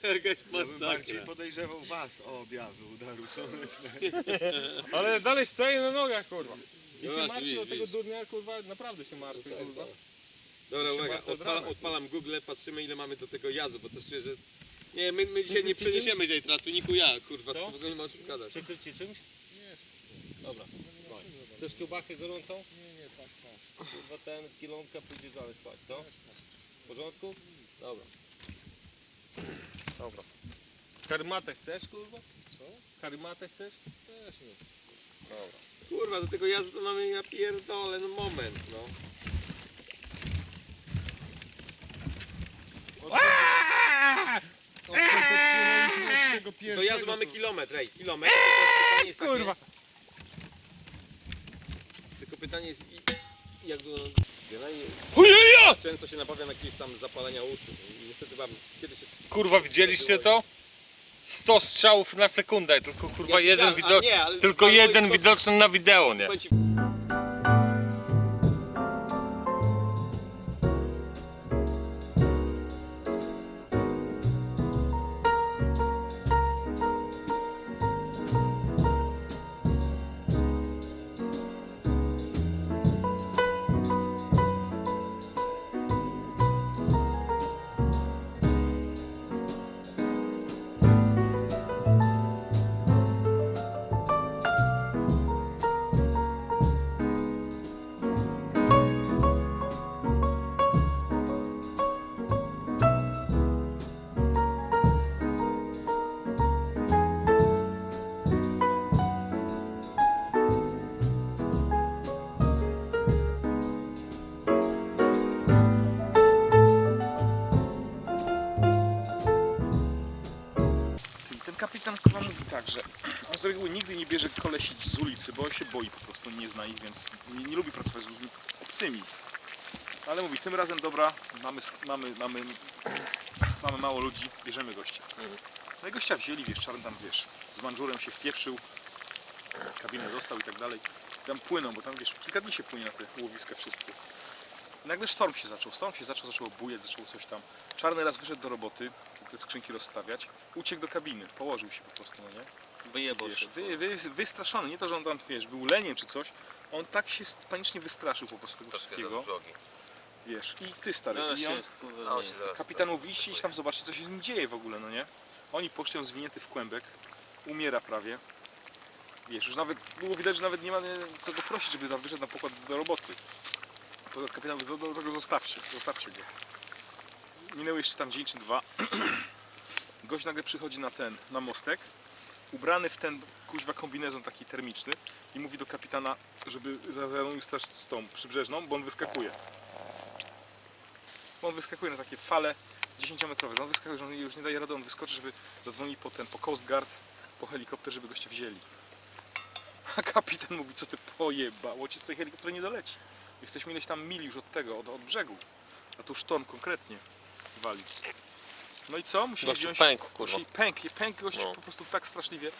Jakaś masakra. podejrzewał was o objawy udaru słonecznego. Ale dalej stoję na nogach, kurwa. I No się właśnie, martwię o widzisz, tego widzisz. durnia, kurwa, naprawdę się martwię, kurwa. Dobra, Się uwaga, martwię od rana. odpalam Google, patrzymy ile mamy do tego jazu, bo coś czuję, że... Nie, my dzisiaj nie przeniesiemy tej tratwy, niku ja, kurwa, Co? co nie ma o czym gadać. Przykrycie czymś? Dobra. Chcesz kiełbachę gorącą? Nie, pas. Kurwa, ten kilonka pójdzie dalej spać, co? W porządku? Dobra. Dobra. Karmatę chcesz, kurwa? Co? Karmatę chcesz? Też nie chcę. Dobra. Kurwa, do tego jazu to mamy, ja pierdolę, no moment, no. Odpłynęliśmy od tego Do pierwszego. jazu mamy to- kilometr, ej, kilometr. Tylko pytanie jest takie, Kurwa. tylko pytanie jest, jak do... Generalnie Ujujo! często się nabawiam jakiegoś tam zapalenia uszu. I niestety mam, kiedy się... Kurwa, widzieliście to? 100 strzałów na sekundę, tylko kurwa Ja jeden widziałem, a nie, ale tylko walnąłeś jeden 100 widoczny na wideo, nie? Powiem ci, Ten kapitan chyba mówi tak, że on z reguły nigdy nie bierze kolesi z ulicy, bo on się boi po prostu, nie zna ich, więc nie lubi pracować z ludźmi obcymi. Ale mówi, tym razem dobra, mamy mało ludzi, bierzemy gościa. No i gościa wzięli, wiesz, czarny tam, wiesz, z manżurem się wpieprzył, kabinę dostał i tak dalej. Tam płyną, bo tam, wiesz, kilka dni się płynie na te łowiska wszystkie. Nagle sztorm się zaczął, zaczęło bujać, zaczęło coś tam. Czarny raz wyszedł do roboty, żeby te skrzynki rozstawiać, uciekł do kabiny, położył się po prostu, no nie? Wyjebał Wiesz, wystraszony, nie to, że on tam, wiesz, był leniem czy coś, on tak się panicznie wystraszył po prostu tego wszystkiego, wiesz, i ty stary, i on, kapitan mówi, idź tam zobaczyć, co się z nim dzieje w ogóle, no nie? Oni poszli, on zwinięty w kłębek, umiera prawie, wiesz, już nawet było widać, że nawet nie ma co go prosić, żeby tam wyszedł na pokład do roboty. To kapitan mówi, do tego zostawcie go. Minęły jeszcze tam dzień czy dwa, gość nagle przychodzi na mostek, ubrany w ten kuźwa kombinezon taki termiczny i mówi do kapitana, żeby zadzwonił straż z tą przybrzeżną, bo on wyskakuje. Bo on wyskakuje na takie fale 10-metrowe, że on wyskakuje, że on już nie daje rady, on wyskoczy, żeby zadzwonić po Coast Guard, po helikopter, żeby gościa wzięli. A kapitan mówi, co ty pojebało cię, tutaj helikopter nie doleci. Jesteśmy ileś tam mili już od tego, od brzegu. A tu sztorm konkretnie wali. No i co? Musieli Gościu wziąć... pękł, kurwa. Pękł gościu No. po prostu tak straszliwie.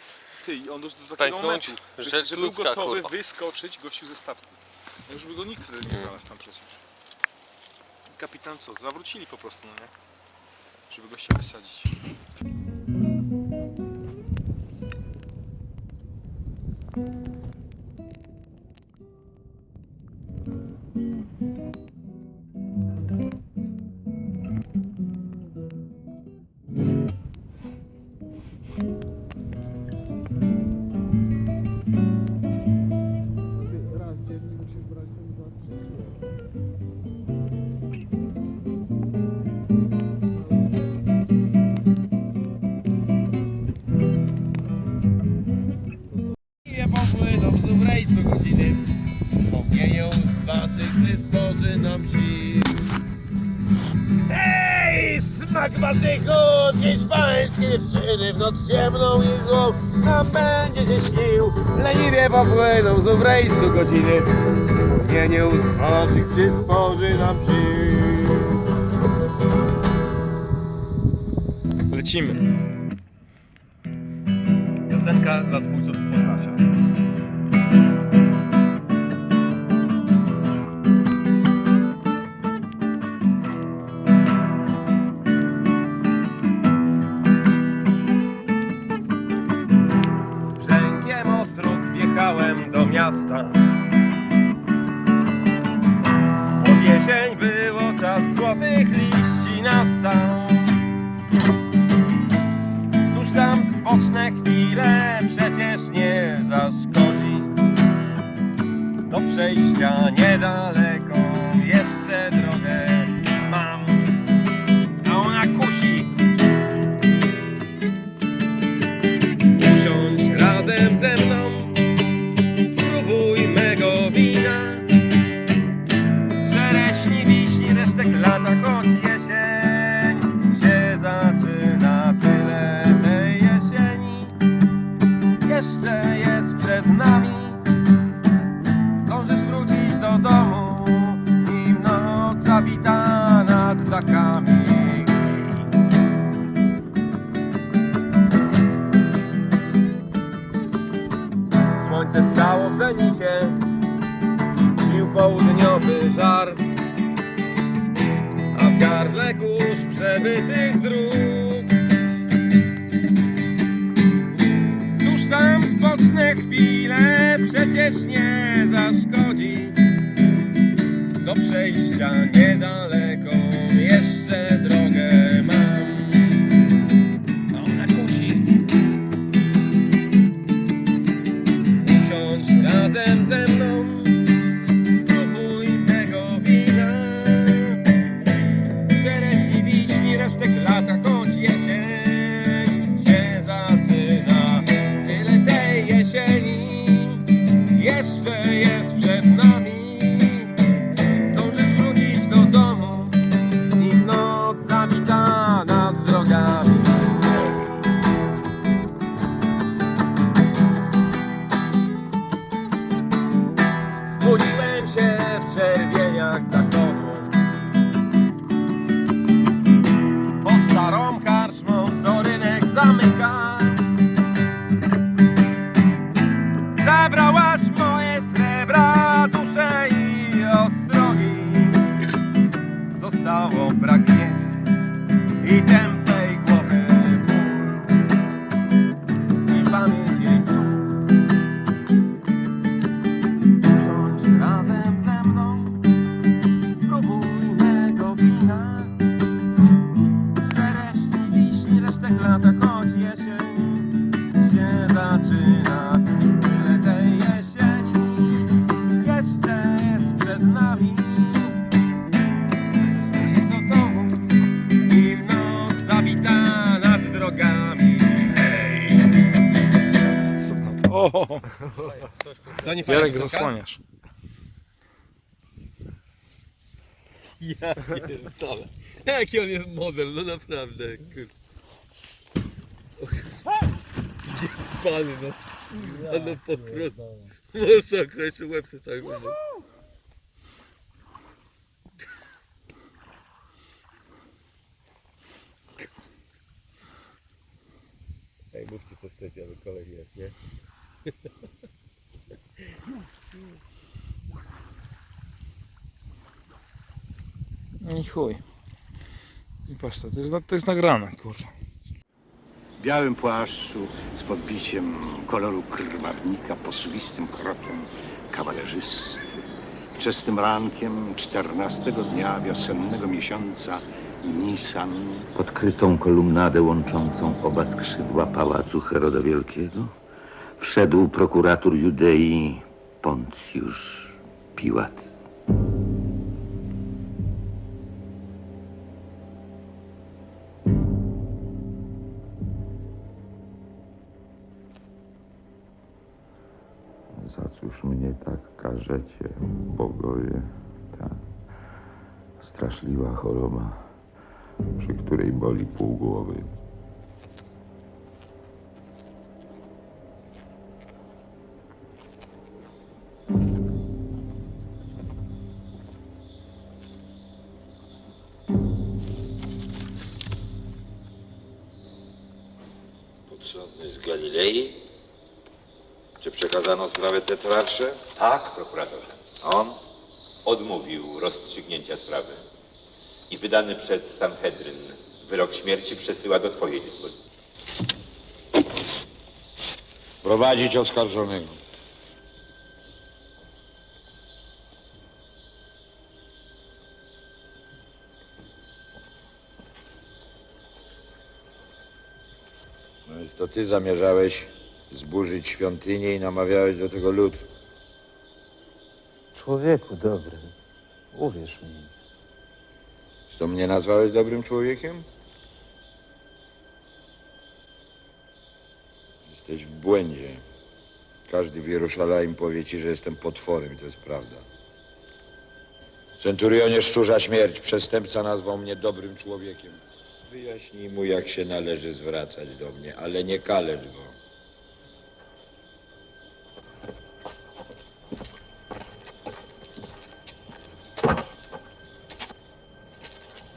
Ty, i on do takiego Pęknąć, momentu, rzecz że był ludzka, gotowy kurwa. wyskoczyć gościu ze statku. No już by go nikt wtedy nie znalazł tam przecież. Kapitan co? Zawrócili po prostu, no nie? Żeby gościa wysadzić. Raz dziennie musisz brać ten zastrzyk. Nie popłyną znów rejsu godziny. Wspomnienie ust waszych przysporzy nam sił. Ej, smak waszych ust, hiszpańskie dziewczyny w noc ciemną i złą nam będzie się śnił. Leniwie popłyną znów rejsu godziny. Wspomnienie ust waszych przysporzy nam sił. Lecimy. Piosenka dla zbójców z Podlasia. pojechałem do miasta. Pod jesień było, czas złotych liści nastał. Cóż tam spocznę chwilę, przecież nie zaszkodzi. Do przejścia niedaleko jeszcze drogę mam, a ona kusi. Usiądź razem ze mną, spróbuj mego wina. Z czereśni, wiśni, resztek lata, choć jesień się zaczyna. Tyle tej jesieni jeszcze jest przed nami. Zdążysz wrócić do domu, nim noc zawita nad dachami. Słońce stało w zenicie, bił południowy żar, a w gardle kurz przebytych dróg. Cóż tam spocznę chwilę, przecież nie zaszkodzi. Do przejścia niedaleko jeszcze drogę mam, a ona kusi. Usiądź razem ze mną, spróbuj mego wina. Czereśni, wiśni, resztek lata, choć jesień się zaczyna. Tyle tej jesieni jeszcze jest przed nami. Zdążysz wrócić do domu, nim noc zawita nad drogami. Zbudziłem się w czerwieniach zachodu, pod starą karczmą, co rynek zamyka. Zabrałaś moje srebra, dusze i ostrogi. Zostało pragnienie i tępej głowy ból i pamięć jej słów. Usiądź razem ze mną, spróbuj mego wina. Z czereśni, wiśni, resztek lata, choć jesień się zaczyna. Tyle tej jesieni jeszcze jest przed nami. Do domu, nim noc zawita nad drogami. Hej! To nie fajna piosenka? zasłaniasz. Ja pierdolę. Jaki on jest model, no naprawdę. Pany no. No po prostu. Masakra, jeszcze łeb sobie cały umył. Ej, mówcie co chcecie, ale koleś jest, nie? No i chuj. I patrz to jest nagrane, kurwa. W białym płaszczu z podbiciem koloru krwawnika, posuwistym krokiem kawalerzysty. Wczesnym rankiem 14 dnia wiosennego miesiąca Nisan. Pod krytą kolumnadę łączącą oba skrzydła pałacu Heroda Wielkiego wszedł prokurator Judei Poncjusz Piłat. Za cóż mnie tak karzecie, bogowie? Ta straszliwa choroba, przy której boli pół głowy. Podsądny z Galilei? Czy przekazano sprawę tetrarsze? Tak, prokuratorze. On? Odmówił rozstrzygnięcia sprawy i wydany przez Sanhedryn wyrok śmierci przesyła do twojej dyspozycji. Prowadzić oskarżonego. to ty zamierzałeś zburzyć świątynię i namawiałeś do tego lud. Człowieku dobry, uwierz mi. Czy to mnie nazwałeś dobrym człowiekiem? Jesteś w błędzie. Każdy w Jerusalem powie ci, że jestem potworem i to jest prawda. Centurionie Szczurza Śmierć, przestępca nazwał mnie dobrym człowiekiem. Wyjaśnij mu, jak się należy zwracać do mnie, ale nie kalecz go.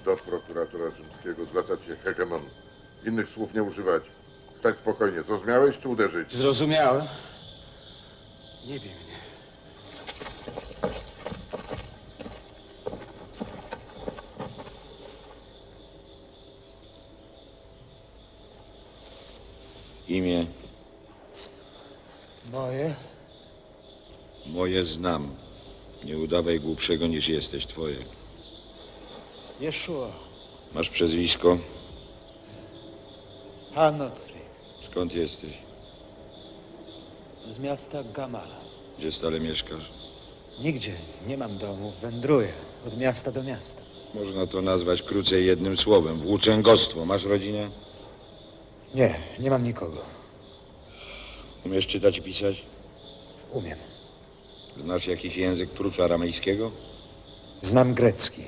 Do prokuratora rzymskiego zwracać się hegemon. Innych słów nie używać. Stać spokojnie. Zrozumiałeś czy uderzyć? Zrozumiałem. Nie bij mnie. Imię Moje? moje znam. Nie udawaj głupszego niż jesteś, twoje. Jeszua. Masz przezwisko? Hanotri. Skąd jesteś? Z miasta Gamala. Gdzie stale mieszkasz? Nigdzie nie mam domu, wędruję od miasta do miasta. Można to nazwać krócej jednym słowem. Włóczęgostwo. Masz rodzinę? Nie, nie mam nikogo. Umiesz czytać i pisać? Umiem. Znasz jakiś język prócz aramejskiego? Znam grecki.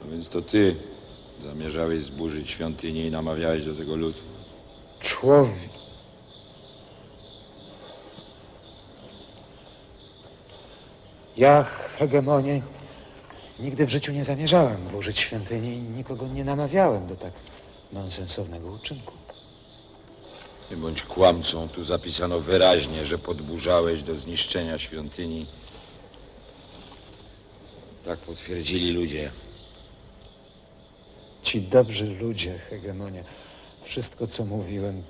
No więc to ty zamierzałeś zburzyć świątynię i namawiałeś do tego lud. Człowiek. Ja, hegemonie, nigdy w życiu nie zamierzałem burzyć świątyni i nikogo nie namawiałem do tak nonsensownego uczynku. Nie bądź kłamcą. Tu zapisano wyraźnie, że podburzałeś do zniszczenia świątyni. Tak potwierdzili ludzie. Ci dobrzy ludzie, hegemonie, wszystko co mówiłem,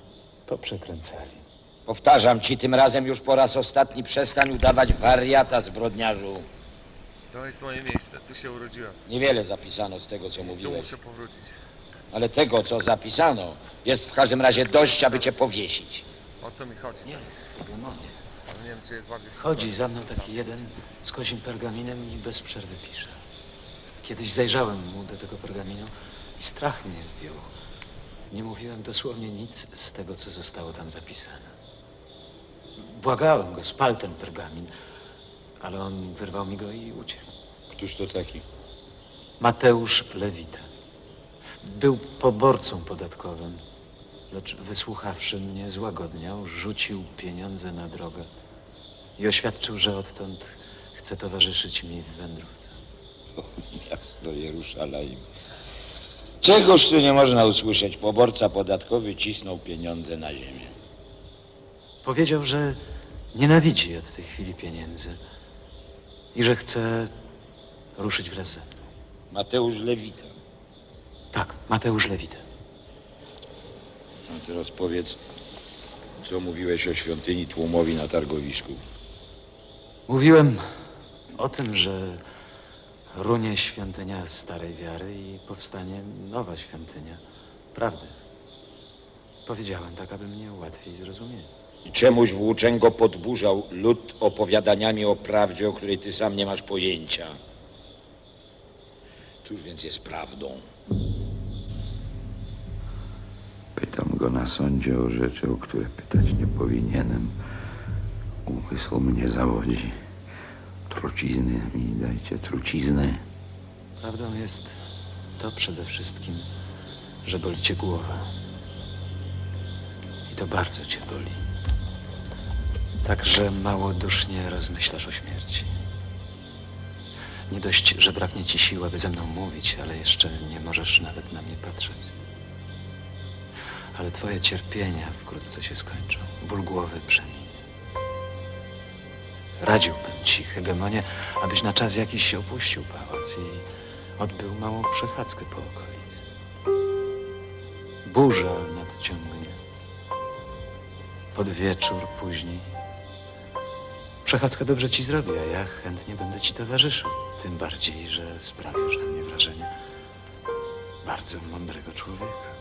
poprzekręcali. Powtarzam ci tym razem już po raz ostatni, przestań udawać wariata, zbrodniarzu. To jest moje miejsce, tu się urodziłem. Niewiele zapisano z tego, co Tu mówiłeś. muszę powrócić. Ale tego, co zapisano, jest w każdym razie dość, aby cię powiesić. O co mi chodzi? Nie, hegemonie. Ale nie wiem, czy jest bardziej... Chodzi za mną taki jeden z kozim pergaminem i bez przerwy pisze. Kiedyś zajrzałem mu do tego pergaminu i strach mnie zdjął. Nie mówiłem dosłownie nic z tego, co zostało tam zapisane. Błagałem go, spal ten pergamin, ale on wyrwał mi go i uciekł. Któż to taki? Mateusz Lewita. Był poborcą podatkowym, lecz wysłuchawszy mnie, złagodniał, rzucił pieniądze na drogę i oświadczył, że odtąd chce towarzyszyć mi w wędrówce. O, miasto Jerusalem. Czegoż tu nie można usłyszeć? Poborca podatkowy cisnął pieniądze na ziemię. Powiedział, że nienawidzi od tej chwili pieniędzy i że chce ruszyć wraz ze mną. Mateusz Lewita. Tak, Mateusz Lewita. A teraz powiedz, co mówiłeś o świątyni tłumowi na targowisku. Mówiłem o tym, że runie świątynia starej wiary i powstanie nowa świątynia prawdy. Powiedziałem tak, aby mnie łatwiej zrozumieli. I czemuś włóczęgo podburzał lud opowiadaniami o prawdzie, o której ty sam nie masz pojęcia. Cóż więc jest prawdą? Pytam go na sądzie o rzeczy, o które pytać nie powinienem. Umysł mnie zawodzi. Trucizny mi dajcie, trucizny. Prawdą jest to przede wszystkim, że boli cię głowa. I to bardzo cię boli. Tak, że małodusznie rozmyślasz o śmierci. Nie dość, że braknie ci siły, aby ze mną mówić, ale jeszcze nie możesz nawet na mnie patrzeć. Ale twoje cierpienia wkrótce się skończą. Ból głowy przeminie. Radziłbym ci, hegemonie, abyś na czas jakiś opuścił pałac i odbył małą przechadzkę po okolicy. Burza nadciągnie. Pod wieczór później. Przechadzka dobrze ci zrobi, a ja chętnie będę ci towarzyszył. Tym bardziej, że sprawiasz na mnie wrażenie bardzo mądrego człowieka.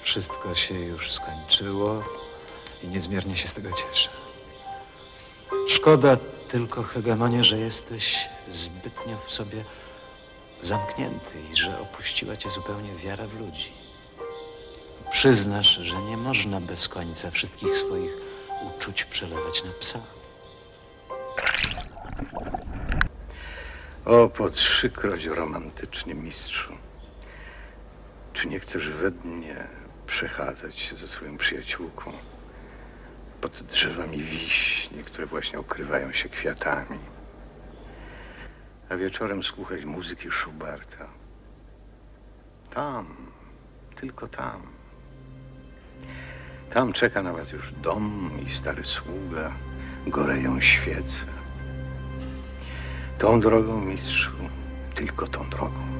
Wszystko się już skończyło i niezmiernie się z tego cieszę. Szkoda tylko, Hegemonie, że jesteś zbytnio w sobie zamknięty i że opuściła cię zupełnie wiara w ludzi. Przyznasz, że nie można bez końca wszystkich swoich uczuć przelewać na psa. O, po trzykroć romantycznie, mistrzu. Czy nie chcesz we dnie przechadzać się ze swoją przyjaciółką pod drzewami wiśni, które właśnie okrywają się kwiatami, a wieczorem słuchać muzyki Schuberta? Tam, tylko tam. Tam czeka na was już dom i stary sługa, goreją świece. Tą drogą, mistrzu, tylko tą drogą.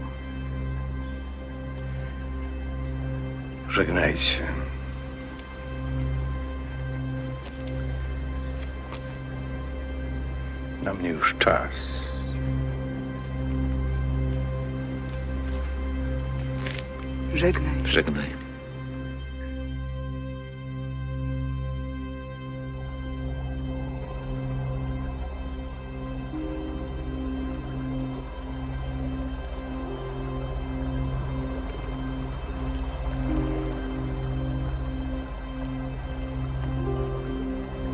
Żegnajcie. Na mnie już czas. Żegnaj. Żegnaj.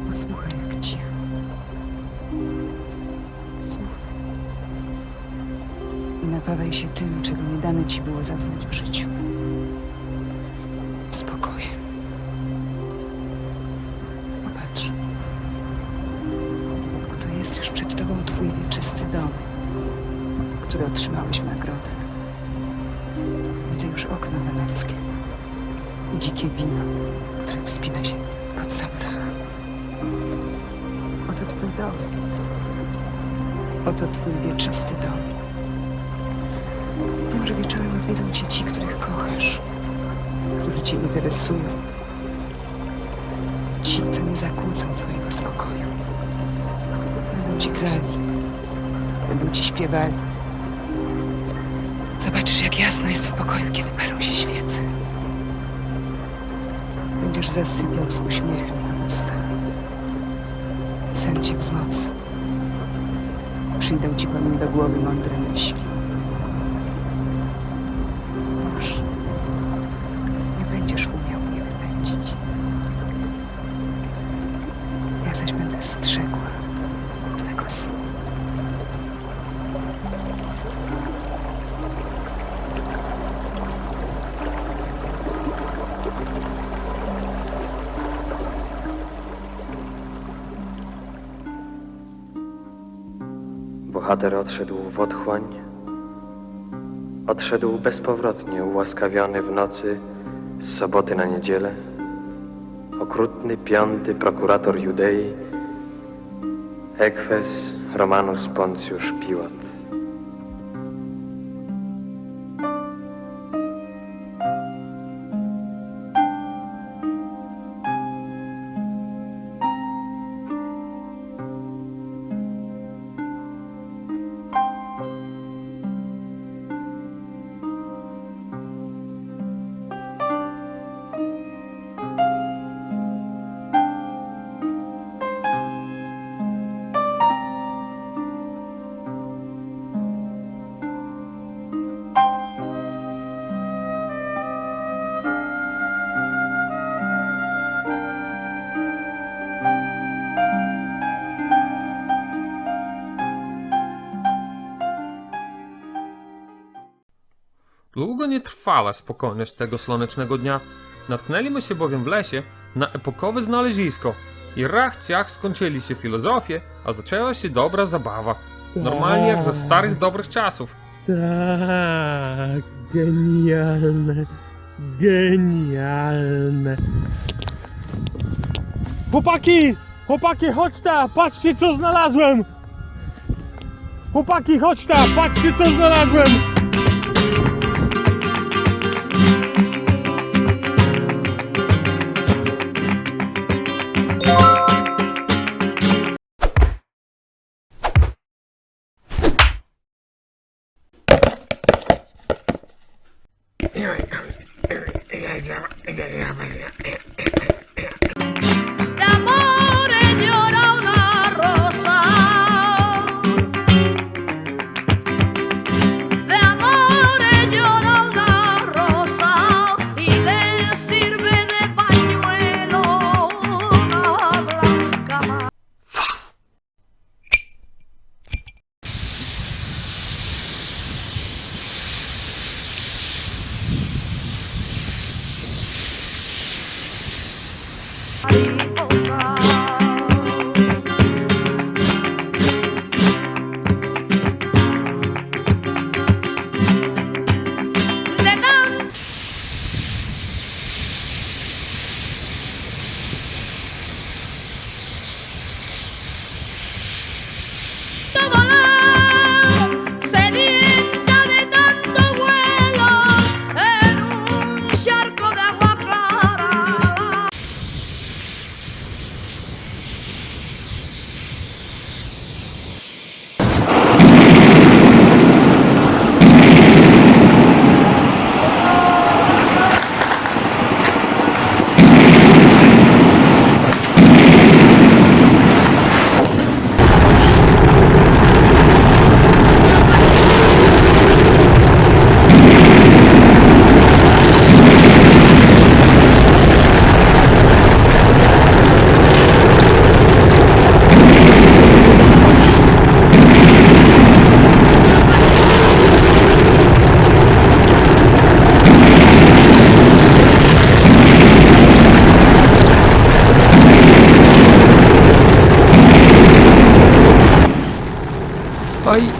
Posłuchaj, jak cicho. Słuchaj. I napawaj się tym, czego nie dane ci było zaznać w życiu. Spokojem. Popatrz. Oto jest już przed tobą twój wieczysty dom, który otrzymałeś w nagrodę. Widzę już okno weneckie i dzikie wino, które wspina się pod sam dach. Oto twój dom. Oto twój wieczysty dom. Może wieczorem odwiedzą cię ci, których kochasz, którzy cię interesują. Ci, co nie zakłócą twojego spokoju. Będą ci grali, będą ci śpiewali. Zobaczysz, jak jasno jest w pokoju, kiedy palą się świece. Będziesz zasypiał z uśmiechem na ustach. Sen cię wzmocni. Przyjdą ci potem do głowy mądre myśli. Już nie będziesz umiał mnie wypędzić. Ja zaś będę strzegła twego snu. Bohater odszedł w otchłań, odszedł bezpowrotnie, ułaskawiony w nocy z soboty na niedzielę, okrutny piąty prokurator Judei, Ekwes Romanus Poncjusz Piłat. Długo nie trwała spokojność tego słonecznego dnia. Natknęliśmy się bowiem w lesie na epokowe znalezisko. I rach ciach skończyli się filozofie, a zaczęła się dobra zabawa. Normalnie jak za starych dobrych czasów. Tak, genialne, genialne. Chłopaki, chłopaki, chodź ta, patrzcie co znalazłem. Chłopaki, chodź ta, patrzcie co znalazłem. Sedienta de tanto vuelo en un charco de agua clara.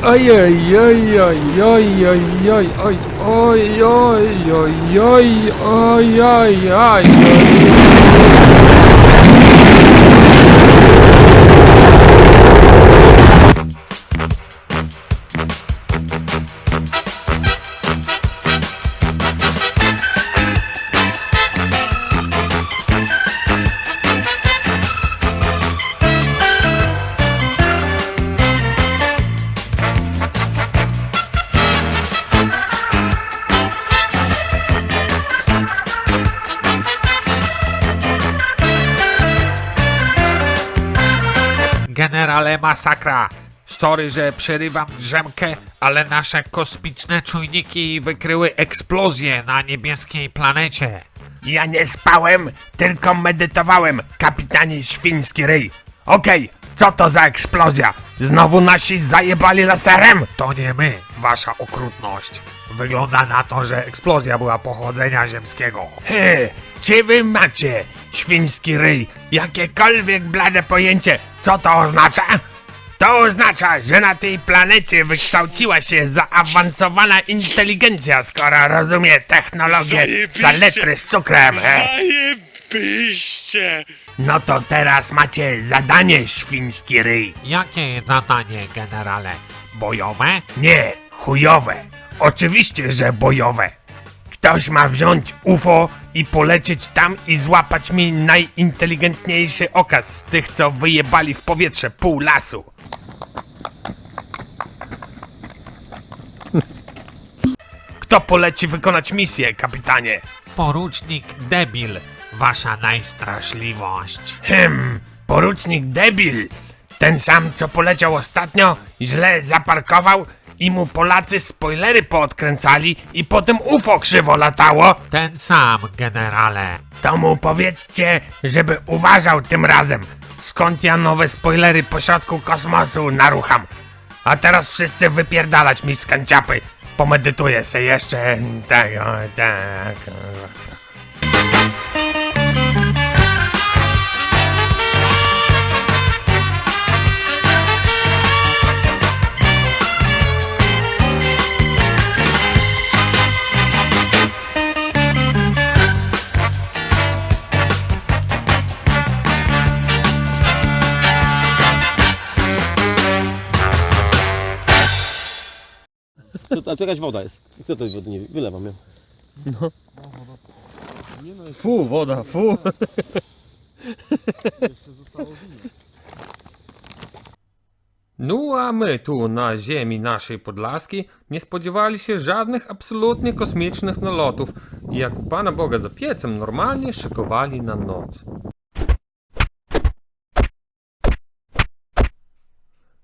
Oj, oj, oj, oj, oj, oj, oj, oj, oj, oj, oj, oj, oj, oj, oj, oj. Generale Masakra, sorry, że przerywam drzemkę, ale nasze kosmiczne czujniki wykryły eksplozję na niebieskiej planecie. Ja nie spałem, tylko medytowałem, kapitanie Świński Ryj. Okej, co to za eksplozja? Znowu nasi zajebali laserem? To nie my, wasza okrutność. Wygląda na to, że eksplozja była pochodzenia ziemskiego. Czy wy macie, Świński Ryj, jakiekolwiek blade pojęcie, co to oznacza? To oznacza, że na tej planecie wykształciła się zaawansowana inteligencja, skoro rozumie technologię saletry z cukrem. Zajebiście! No to teraz macie zadanie, Świński Ryj. Jakie zadanie, generale? Bojowe? Nie, chujowe. Oczywiście, że bojowe. Ktoś ma wziąć UFO i polecieć tam i złapać mi najinteligentniejszy okaz z tych, co wyjebali w powietrze pół lasu. Kto poleci wykonać misję, kapitanie? Porucznik Debil, wasza najstraszliwość. Porucznik Debil. Ten sam, co poleciał ostatnio, źle zaparkował i mu Polacy spoilery poodkręcali i potem UFO krzywo latało. Ten sam, generale. To mu powiedzcie, żeby uważał tym razem, skąd ja nowe spoilery po środku kosmosu narucham. A teraz wszyscy wypierdalać mi z kanciapy. Pomedytuję se jeszcze, tak. A to jakaś woda jest. Kto to wody nie wylewam ją? No. Fu, woda, fu. No a my tu na ziemi naszej Podlaskiej nie spodziewali się żadnych absolutnie kosmicznych nalotów i jak u Pana Boga za piecem normalnie szykowali na noc.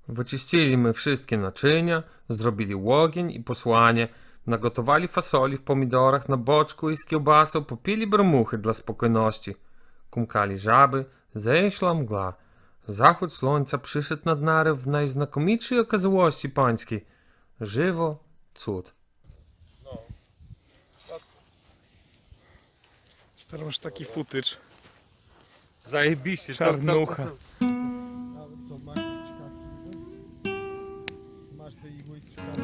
Wyczyścili my wszystkie naczynia, zrobili ogień i posłanie, nagotowali fasoli w pomidorach na boczku i z kiełbasą, popili bromuchy dla spokojności. Kumkali żaby, zeszła mgła. Zachód słońca przyszedł nad nary w najznakomitszej okazałości pańskiej. Żywo, cud. Staram się taki footage. Zajebiście. Czarnucha. Masz te igły i strzykawki?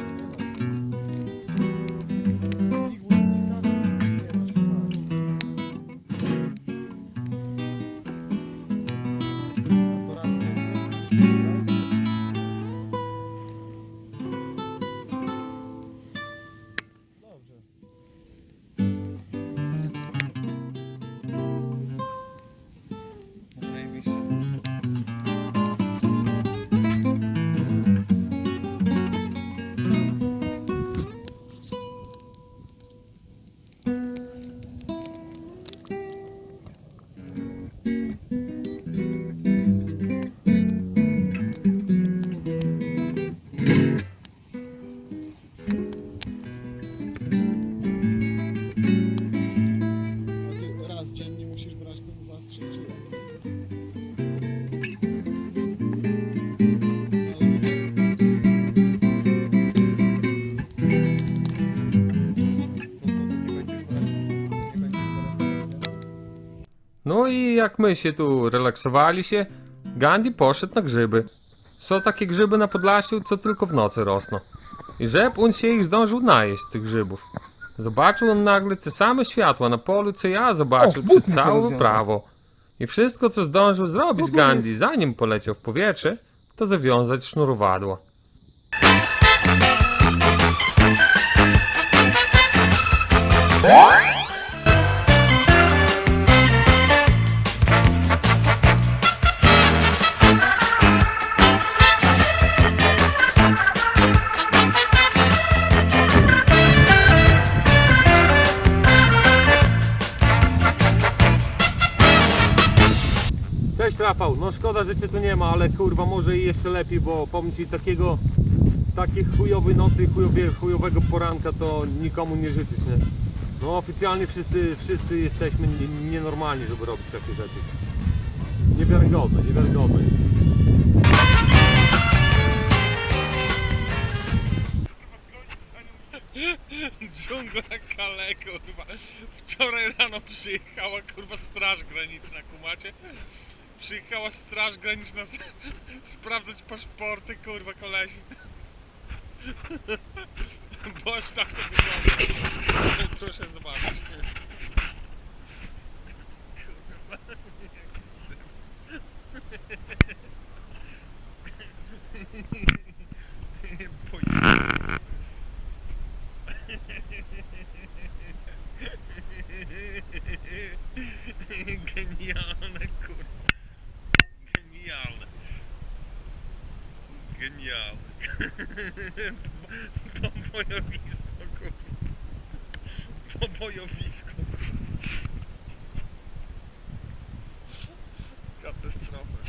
Raz dziennie musisz brać ten zastrzyk, czy jak? No i jak my się tu relaksowali się, Gandhi poszedł na grzyby. Są takie grzyby na Podlasiu, co tylko w nocy rosną. I żeby on się ich zdążył najeść, tych grzybów. Zobaczył on nagle te same światła na polu, co ja zobaczył przed całą wyprawą. I wszystko, co zdążył zrobić Gandhi, zanim poleciał w powietrze, to zawiązać sznurowadło. Cześć Rafał, no szkoda, że cię tu nie ma, ale kurwa może i jeszcze lepiej, bo powiem ci takiej chujowej nocy i chujowego poranka to nikomu nie życzyć, nie? No oficjalnie wszyscy jesteśmy nienormalni, żeby robić takie rzeczy. Niewiarygodne, niewiarygodne. Dżungla Kale, kurwa. Wczoraj rano przyjechała, kurwa, Straż Graniczna, kumacie? Przyjechała Straż Graniczna sprawdzać paszporty, kurwa, kolesi. Boż tak to wygląda. Proszę zobaczyć. Genialne, kurwa. Genialne. Genialne. Pobojowisko, kurwa. Pobojowisko. Katastrofa.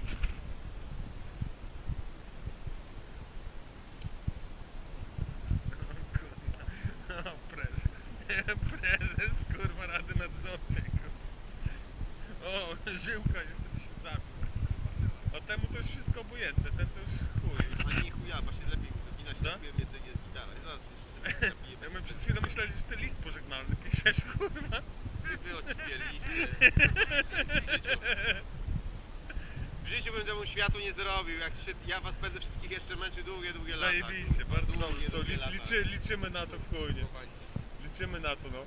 Prezes, kurwa, Rady Nadzorczej, kurwa. O, Żyłka jeszcze by się zabił. A temu to już wszystko obojętne, ten to już chuj. A nie chuja, właśnie lepiej wina się lepiej, jest gitara. Zaraz jeszcze Ja my przed chwilą myśleli, że ty list pożegnalny piszesz, kurwa. wy odcipię listy. W życiu bym temu światu nie zrobił, ja was będę wszystkich jeszcze męczył długie lata. Zajebiście, bardzo dobrze. To długie lata. liczymy na to w chuj, nie? Liczymy na to, no.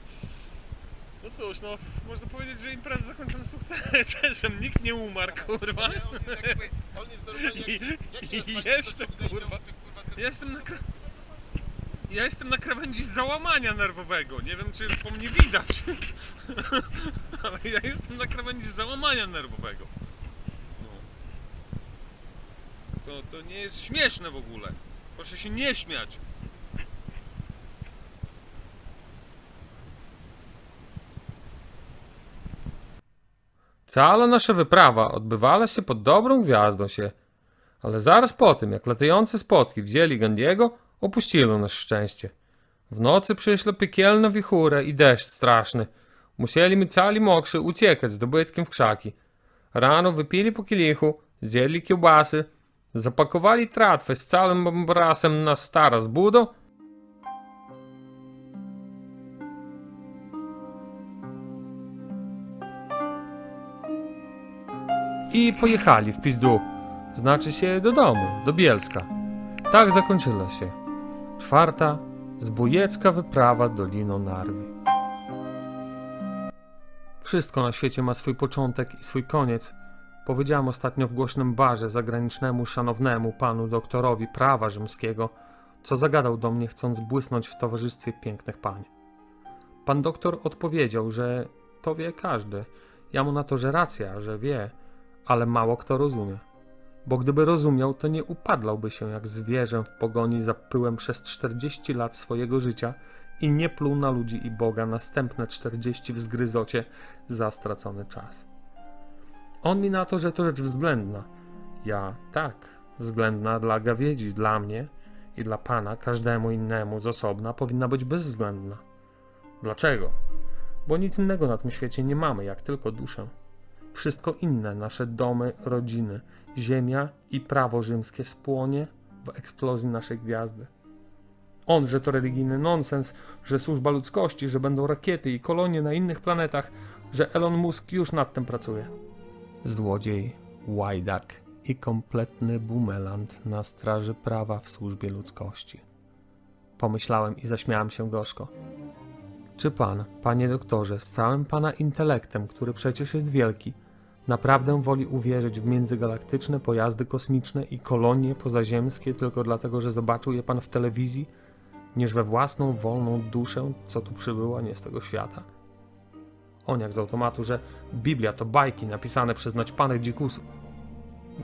No cóż, no, można powiedzieć, że impreza zakończona sukcesem. Nikt nie umarł, kurwa. On jest normalnie I jeszcze, kurwa, ja jestem na krawędzi załamania nerwowego. Nie wiem, czy po mnie widać. Ale ja jestem na krawędzi załamania nerwowego. No. To nie jest śmieszne w ogóle. Proszę się nie śmiać. Cała nasza wyprawa odbywała się pod dobrą gwiazdą się. Ale zaraz po tym, jak latające spotki wzięli Gandiego, opuściło nas szczęście. W nocy przyszła piekielna wichura i deszcz straszny. Musieliśmy cali mokrzy uciekać z dobytkiem w krzaki. Rano wypili po kielichu, zjedli kiełbasy, zapakowali tratwę z całym obrazem na stara z budą. i pojechali w pizdu, znaczy się do domu, do Bielska. Tak zakończyła się 4. zbójecka wyprawa Doliną Narwi. Wszystko na świecie ma swój początek i swój koniec. Powiedziałem ostatnio w głośnym barze zagranicznemu szanownemu panu doktorowi prawa rzymskiego, co zagadał do mnie, chcąc błysnąć w towarzystwie pięknych pań. Pan doktor odpowiedział, że to wie każdy. Ja mu na to, że racja, że wie, ale mało kto rozumie. Bo gdyby rozumiał, to nie upadlałby się jak zwierzę w pogoni za pyłem przez 40 lat swojego życia i nie pluł na ludzi i Boga następne 40 w zgryzocie za stracony czas. On mi na to, że to rzecz względna. Ja tak, względna dla gawiedzi, dla mnie i dla pana, każdemu innemu z osobna powinna być bezwzględna. Dlaczego? Bo nic innego na tym świecie nie mamy, jak tylko duszę. Wszystko inne, nasze domy, rodziny, ziemia i prawo rzymskie spłonie w eksplozji naszej gwiazdy. On, że to religijny nonsens, że służba ludzkości, że będą rakiety i kolonie na innych planetach, że Elon Musk już nad tym pracuje. Złodziej, łajdak i kompletny bumelant na straży prawa w służbie ludzkości. Pomyślałem i zaśmiałem się gorzko. Czy pan, panie doktorze, z całym pana intelektem, który przecież jest wielki, naprawdę woli uwierzyć w międzygalaktyczne pojazdy kosmiczne i kolonie pozaziemskie tylko dlatego, że zobaczył je pan w telewizji, niż we własną wolną duszę, co tu przybyła nie z tego świata? On jak z automatu, że Biblia to bajki napisane przez naćpanych dzikusów.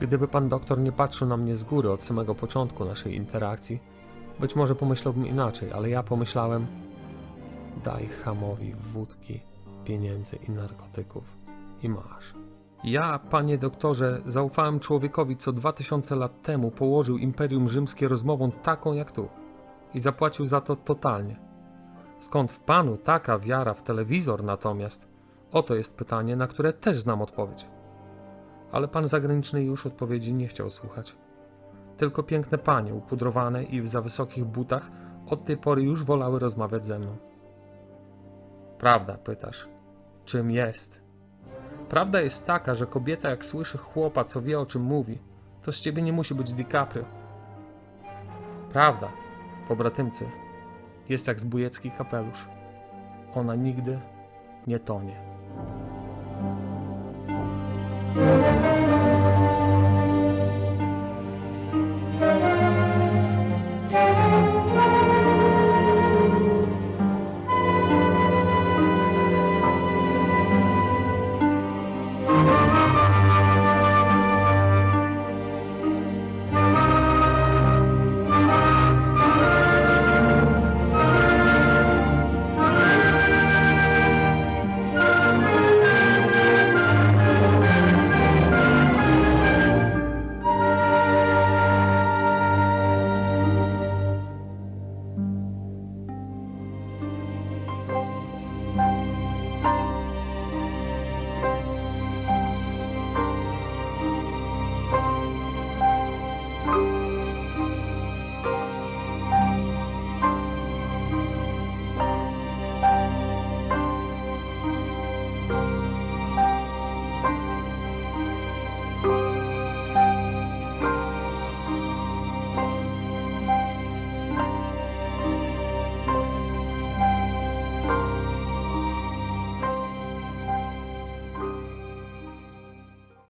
Gdyby pan doktor nie patrzył na mnie z góry od samego początku naszej interakcji, być może pomyślałbym inaczej, ale ja pomyślałem: daj chamowi wódki, pieniędzy i narkotyków i masz. Ja, panie doktorze, zaufałem człowiekowi, co 2000 lat temu położył Imperium Rzymskie rozmową taką jak tu i zapłacił za to totalnie. Skąd w panu taka wiara w telewizor natomiast? Oto jest pytanie, na które też znam odpowiedź. Ale pan zagraniczny już odpowiedzi nie chciał słuchać. Tylko piękne panie, upudrowane i w za wysokich butach, od tej pory już wolały rozmawiać ze mną. Prawda, pytasz, czym jest? Prawda jest taka, że kobieta jak słyszy chłopa, co wie o czym mówi, to z ciebie nie musi być DiCaprio. Prawda, pobratymcy, jest jak zbójecki kapelusz. Ona nigdy nie tonie.